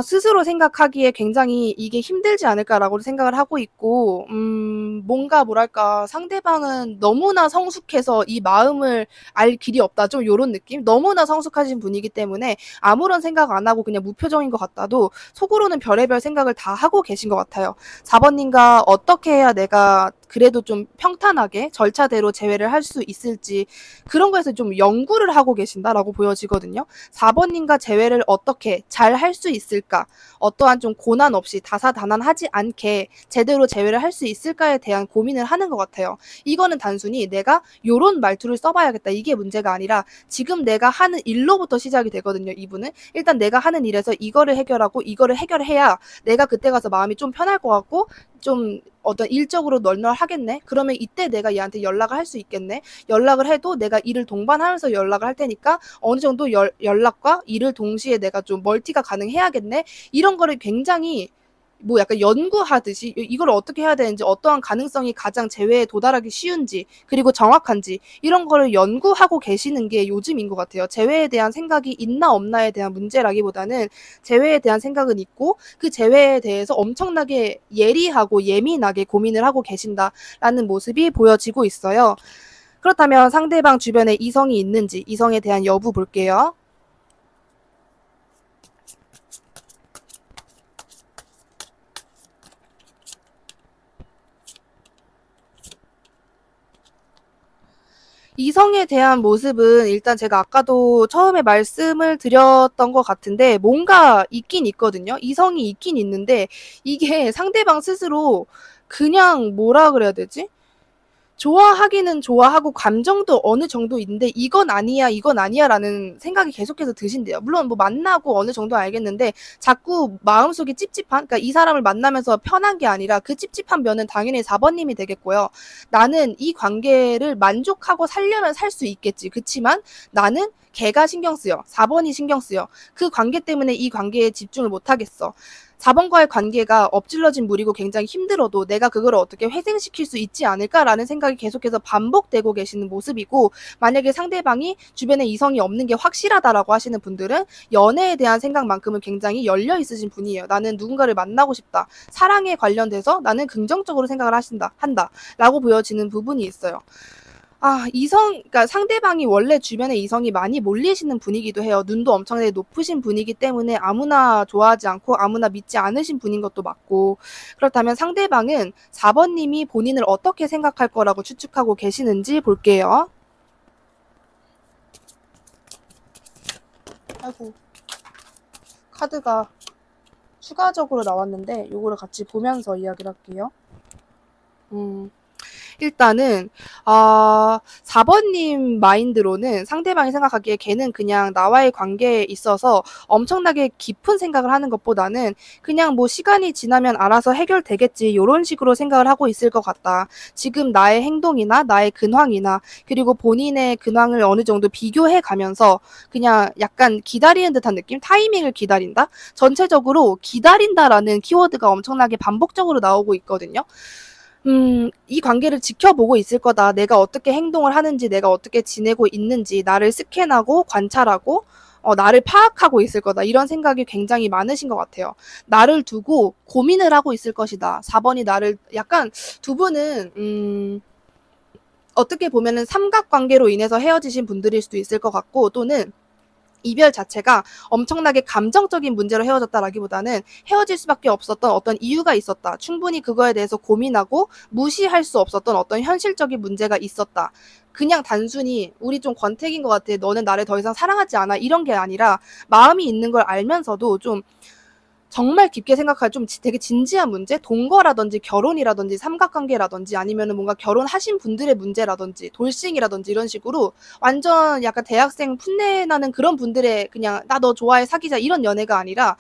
스스로 생각하기에 굉장히 이게 힘들지 않을까라고 생각을 하고 있고, 뭔가 뭐랄까, 상대방은 너무나 성숙해서 이 마음을 알 길이 없다, 좀 요런 느낌? 너무나 성숙하신 분이기 때문에 아무런 생각 안 하고 그냥 무표정인 것 같아도 속으로는 별의별 생각을 다 하고 계신 것 같아요. 4번님과 어떻게 해야 내가 그래도 좀 평탄하게 절차대로 재회를 할 수 있을지, 그런 거에서 좀 연구를 하고 계신다라고 보여지거든요. 4번님과 재회를 어떻게 잘 할 수 있을까? 어떠한 좀 고난 없이 다사다난하지 않게 제대로 재회를 할 수 있을까에 대한 고민을 하는 것 같아요. 이거는 단순히 내가 요런 말투를 써봐야겠다, 이게 문제가 아니라 지금 내가 하는 일로부터 시작이 되거든요. 이분은 일단 내가 하는 일에서 이거를 해결하고 이거를 해결해야 내가 그때 가서 마음이 좀 편할 것 같고, 좀 어떤 일적으로 널널하겠네? 그러면 이때 내가 얘한테 연락을 할 수 있겠네? 연락을 해도 내가 일을 동반하면서 연락을 할 테니까 어느 정도 연락과 일을 동시에 내가 좀 멀티가 가능해야겠네? 이런 거를 굉장히 뭐 약간 연구하듯이 이걸 어떻게 해야 되는지, 어떠한 가능성이 가장 재회에 도달하기 쉬운지, 그리고 정확한지 이런 거를 연구하고 계시는 게 요즘인 것 같아요. 재회에 대한 생각이 있나 없나에 대한 문제라기보다는 재회에 대한 생각은 있고 그 재회에 대해서 엄청나게 예리하고 예민하게 고민을 하고 계신다라는 모습이 보여지고 있어요. 그렇다면 상대방 주변에 이성이 있는지, 이성에 대한 여부 볼게요. 이성에 대한 모습은 일단 제가 아까도 처음에 말씀을 드렸던 것 같은데 뭔가 있긴 있거든요. 이성이 있긴 있는데 이게 상대방 스스로 그냥 뭐라 그래야 되지? 좋아하기는 좋아하고 감정도 어느 정도 있는데 이건 아니야, 이건 아니야라는 생각이 계속해서 드신대요. 물론 뭐 만나고 어느 정도 알겠는데 자꾸 마음속이 찝찝한, 그러니까 이 사람을 만나면서 편한 게 아니라 그 찝찝한 면은 당연히 4번님이 되겠고요. 나는 이 관계를 만족하고 살려면 살 수 있겠지. 그치만 나는 걔가 신경 쓰여. 4번이 신경 쓰여. 그 관계 때문에 이 관계에 집중을 못 하겠어. 4번과의 관계가 엎질러진 물이고 굉장히 힘들어도 내가 그거를 어떻게 회생시킬 수 있지 않을까라는 생각이 계속해서 반복되고 계시는 모습이고, 만약에 상대방이 주변에 이성이 없는 게 확실하다라고 하시는 분들은 연애에 대한 생각만큼은 굉장히 열려 있으신 분이에요. 나는 누군가를 만나고 싶다. 사랑에 관련돼서 나는 긍정적으로 생각을 한다. 라고 보여지는 부분이 있어요. 그러니까 상대방이 원래 주변에 이성이 많이 몰리시는 분이기도 해요. 눈도 엄청나게 높으신 분이기 때문에 아무나 좋아하지 않고 아무나 믿지 않으신 분인 것도 맞고, 그렇다면 상대방은 4번님이 본인을 어떻게 생각할 거라고 추측하고 계시는지 볼게요. 아이고, 카드가 추가적으로 나왔는데 요거를 같이 보면서 이야기를 할게요. 일단은 4번님 마인드로는 상대방이 생각하기에 걔는 그냥 나와의 관계에 있어서 엄청나게 깊은 생각을 하는 것보다는 그냥 뭐 시간이 지나면 알아서 해결되겠지 이런 식으로 생각을 하고 있을 것 같다. 지금 나의 행동이나 나의 근황이나 그리고 본인의 근황을 어느 정도 비교해 가면서 그냥 약간 기다리는 듯한 느낌? 타이밍을 기다린다? 전체적으로 기다린다라는 키워드가 엄청나게 반복적으로 나오고 있거든요. 이 관계를 지켜보고 있을 거다. 내가 어떻게 행동을 하는지, 내가 어떻게 지내고 있는지, 나를 스캔하고 관찰하고, 나를 파악하고 있을 거다. 이런 생각이 굉장히 많으신 것 같아요. 나를 두고 고민을 하고 있을 것이다. 4번이 나를, 약간 두 분은, 어떻게 보면은 삼각관계로 인해서 헤어지신 분들일 수도 있을 것 같고, 또는 이별 자체가 엄청나게 감정적인 문제로 헤어졌다라기보다는 헤어질 수밖에 없었던 어떤 이유가 있었다. 충분히 그거에 대해서 고민하고 무시할 수 없었던 어떤 현실적인 문제가 있었다. 그냥 단순히 우리 좀 권태기인 것 같아. 너는 나를 더 이상 사랑하지 않아. 이런 게 아니라 마음이 있는 걸 알면서도 좀 정말 깊게 생각할 좀 되게 진지한 문제, 동거라든지 결혼이라든지 삼각관계라든지 아니면은 뭔가 결혼하신 분들의 문제라든지 돌싱이라든지 이런 식으로 완전 약간 대학생 풋내 나는 그런 분들의 그냥 나 너 좋아해 사귀자 이런 연애가 아니라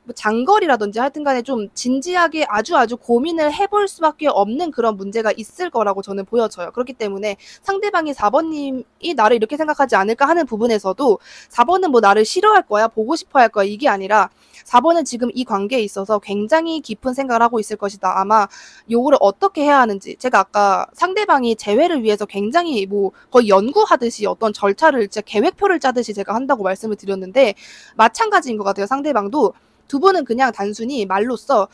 뭐 장거리라든지 하여튼 간에 좀 진지하게 아주 고민을 해볼 수밖에 없는 그런 문제가 있을 거라고 저는 보여져요. 그렇기 때문에 상대방이 4번님이 나를 이렇게 생각하지 않을까 하는 부분에서도 4번은 뭐 나를 싫어할 거야, 보고 싶어 할 거야 이게 아니라 4번은 지금 이 관계에 있어서 굉장히 깊은 생각을 하고 있을 것이다. 아마 요거를 어떻게 해야 하는지, 제가 아까 상대방이 재회를 위해서 굉장히 뭐 거의 연구하듯이 어떤 절차를 진짜 계획표를 짜듯이 제가 한다고 말씀을 드렸는데 마찬가지인 것 같아요. 상대방도 두 분은 그냥 단순히 말로써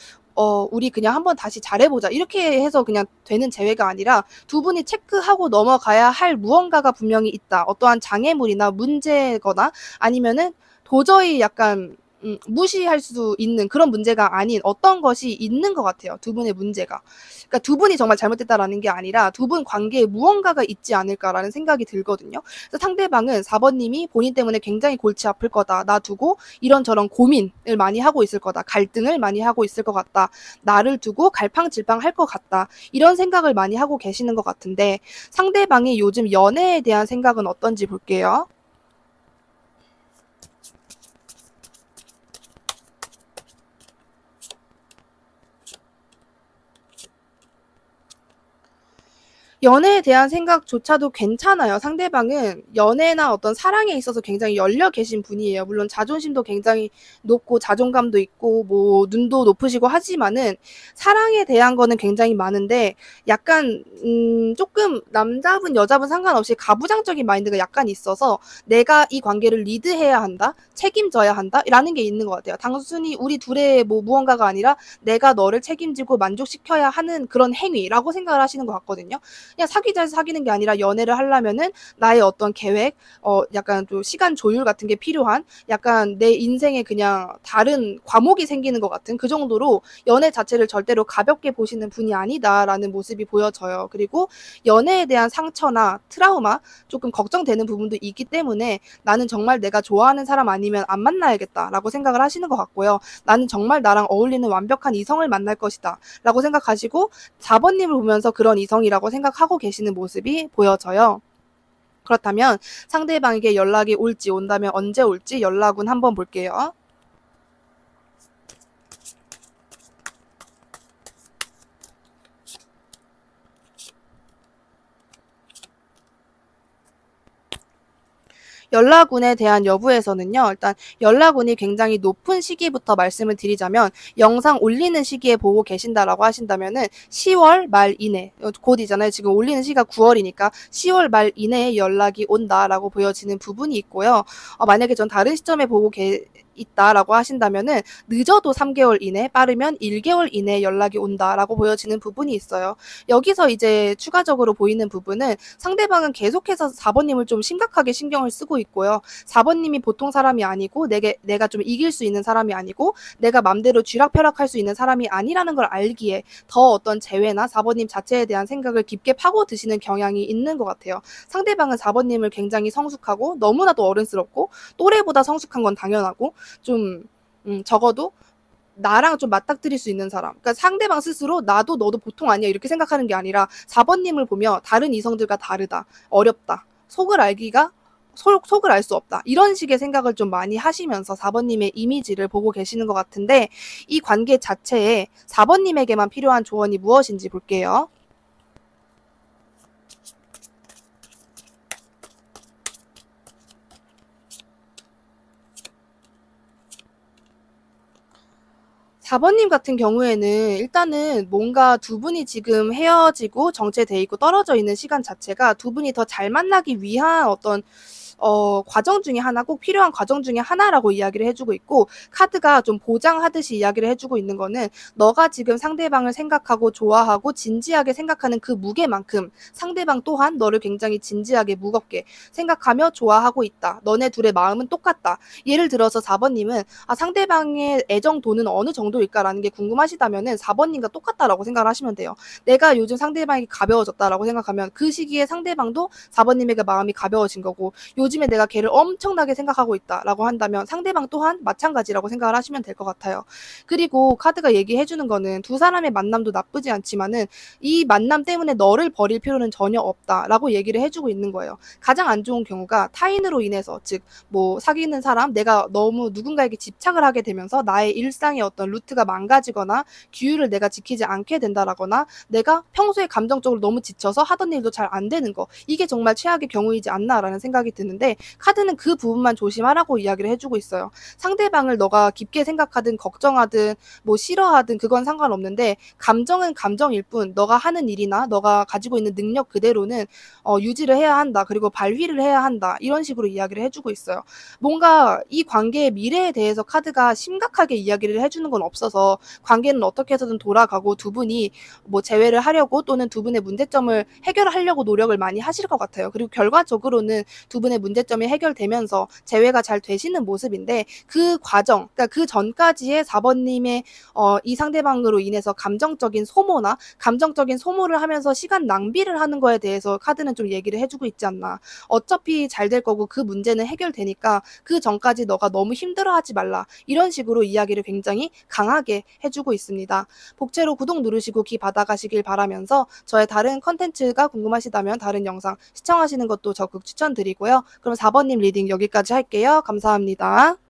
우리 그냥 한번 다시 잘해보자 이렇게 해서 그냥 되는 재회가 아니라 두 분이 체크하고 넘어가야 할 무언가가 분명히 있다. 어떠한 장애물이나 문제거나 아니면은 도저히 약간 무시할 수 있는 그런 문제가 아닌 어떤 것이 있는 것 같아요. 두 분의 문제가. 그러니까 두 분이 정말 잘못됐다라는 게 아니라 두 분 관계에 무언가가 있지 않을까라는 생각이 들거든요. 그래서 상대방은 4번님이 본인 때문에 굉장히 골치 아플 거다. 나 두고 이런저런 고민을 많이 하고 있을 거다. 갈등을 많이 하고 있을 것 같다. 나를 두고 갈팡질팡 할 것 같다. 이런 생각을 많이 하고 계시는 것 같은데 상대방이 요즘 연애에 대한 생각은 어떤지 볼게요. 연애에 대한 생각조차도 괜찮아요. 상대방은 연애나 어떤 사랑에 있어서 굉장히 열려 계신 분이에요. 물론 자존심도 굉장히 높고 자존감도 있고 뭐 눈도 높으시고 하지만은 사랑에 대한 거는 굉장히 많은데 약간 조금 남자분 여자분 상관없이 가부장적인 마인드가 약간 있어서 내가 이 관계를 리드해야 한다, 책임져야 한다라는 게 있는 것 같아요. 단순히 우리 둘의 뭐 무언가가 아니라 내가 너를 책임지고 만족시켜야 하는 그런 행위라고 생각을 하시는 것 같거든요. 그냥 사귀자 해서 사귀는 게 아니라 연애를 하려면은 나의 어떤 계획, 약간 좀 시간 조율 같은 게 필요한 약간 내 인생에 그냥 다른 과목이 생기는 것 같은 그 정도로 연애 자체를 절대로 가볍게 보시는 분이 아니다라는 모습이 보여져요. 그리고 연애에 대한 상처나 트라우마 조금 걱정되는 부분도 있기 때문에 나는 정말 내가 좋아하는 사람 아니면 안 만나야겠다라고 생각을 하시는 것 같고요. 나는 정말 나랑 어울리는 완벽한 이성을 만날 것이다 라고 생각하시고 4번님을 보면서 그런 이성이라고 생각하고 계시는 모습이 보여져요. 그렇다면 상대방에게 연락이 올지 온다면 언제 올지 연락은 한번 볼게요. 연락운에 대한 여부에서는요. 일단 연락운이 굉장히 높은 시기부터 말씀을 드리자면 영상 올리는 시기에 보고 계신다라고 하신다면은 10월 말 이내 곧이잖아요. 지금 올리는 시기가 9월이니까 10월 말 이내에 연락이 온다라고 보여지는 부분이 있고요. 만약에 전 다른 시점에 보고 있다라고 하신다면은 늦어도 3개월 이내, 빠르면 1개월 이내에 연락이 온다라고 보여지는 부분이 있어요. 여기서 이제 추가적으로 보이는 부분은 상대방은 계속해서 4번님을 좀 심각하게 신경을 쓰고 있고요. 4번님이 보통 사람이 아니고 내가 좀 이길 수 있는 사람이 아니고 내가 맘대로 쥐락펴락할 수 있는 사람이 아니라는 걸 알기에 더 어떤 재회나 4번님 자체에 대한 생각을 깊게 파고드시는 경향이 있는 것 같아요. 상대방은 4번님을 굉장히 성숙하고 너무나도 어른스럽고 또래보다 성숙한 건 당연하고 좀 적어도 나랑 좀 맞닥뜨릴 수 있는 사람. 그러니까 상대방 스스로 나도 너도 보통 아니야 이렇게 생각하는 게 아니라 4번님을 보며 다른 이성들과 다르다. 어렵다. 속을 알 수 없다. 이런 식의 생각을 좀 많이 하시면서 4번님의 이미지를 보고 계시는 것 같은데 이 관계 자체에 4번님에게만 필요한 조언이 무엇인지 볼게요. 4번님 같은 경우에는 일단은 뭔가 두 분이 지금 헤어지고 정체돼 있고 떨어져 있는 시간 자체가 두 분이 더 잘 만나기 위한 어떤 과정 중에 하나, 꼭 필요한 과정 중에 하나라고 이야기를 해주고 있고 카드가 좀 보장하듯이 이야기를 해주고 있는 거는 너가 지금 상대방을 생각하고 좋아하고 진지하게 생각하는 그 무게만큼 상대방 또한 너를 굉장히 진지하게 무겁게 생각하며 좋아하고 있다. 너네 둘의 마음은 똑같다. 예를 들어서 4번님은 상대방의 애정도는 어느 정도일까라는 게 궁금하시다면은 4번님과 똑같다라고 생각을 하시면 돼요. 내가 요즘 상대방이 가벼워졌다라고 생각하면 그 시기에 상대방도 4번님에게 마음이 가벼워진 거고 요즘에 내가 걔를 엄청나게 생각하고 있다라고 한다면 상대방 또한 마찬가지라고 생각을 하시면 될 것 같아요. 그리고 카드가 얘기해 주는 거는 두 사람의 만남도 나쁘지 않지만은 이 만남 때문에 너를 버릴 필요는 전혀 없다라고 얘기를 해주고 있는 거예요. 가장 안 좋은 경우가 타인으로 인해서 즉 뭐 사귀는 사람 내가 너무 누군가에게 집착을 하게 되면서 나의 일상의 어떤 루트가 망가지거나 규율을 내가 지키지 않게 된다라거나 내가 평소에 감정적으로 너무 지쳐서 하던 일도 잘 안 되는 거 이게 정말 최악의 경우이지 않나라는 생각이 드는데 카드는 그 부분만 조심하라고 이야기를 해주고 있어요. 상대방을 너가 깊게 생각하든 걱정하든 뭐 싫어하든 그건 상관없는데 감정은 감정일 뿐 너가 하는 일이나 너가 가지고 있는 능력 그대로는 유지를 해야 한다. 그리고 발휘를 해야 한다. 이런 식으로 이야기를 해주고 있어요. 뭔가 이 관계의 미래에 대해서 카드가 심각하게 이야기를 해주는 건 없어서 관계는 어떻게 해서든 돌아가고 두 분이 뭐 재회를 하려고 또는 두 분의 문제점을 해결하려고 노력을 많이 하실 것 같아요. 그리고 결과적으로는 두 분의 문제점이 해결되면서 재회가 잘 되시는 모습인데 그 과정, 그러니까 그 전까지의 4번님의 이 상대방으로 인해서 감정적인 소모나 감정적인 소모를 하면서 시간 낭비를 하는 거에 대해서 카드는 좀 얘기를 해주고 있지 않나. 어차피 잘 될 거고 그 문제는 해결되니까 그 전까지 너가 너무 힘들어하지 말라. 이런 식으로 이야기를 굉장히 강하게 해주고 있습니다. 복채로 구독 누르시고 기 받아가시길 바라면서 저의 다른 컨텐츠가 궁금하시다면 다른 영상 시청하시는 것도 적극 추천드리고요. 그럼 4번님 리딩 여기까지 할게요. 감사합니다.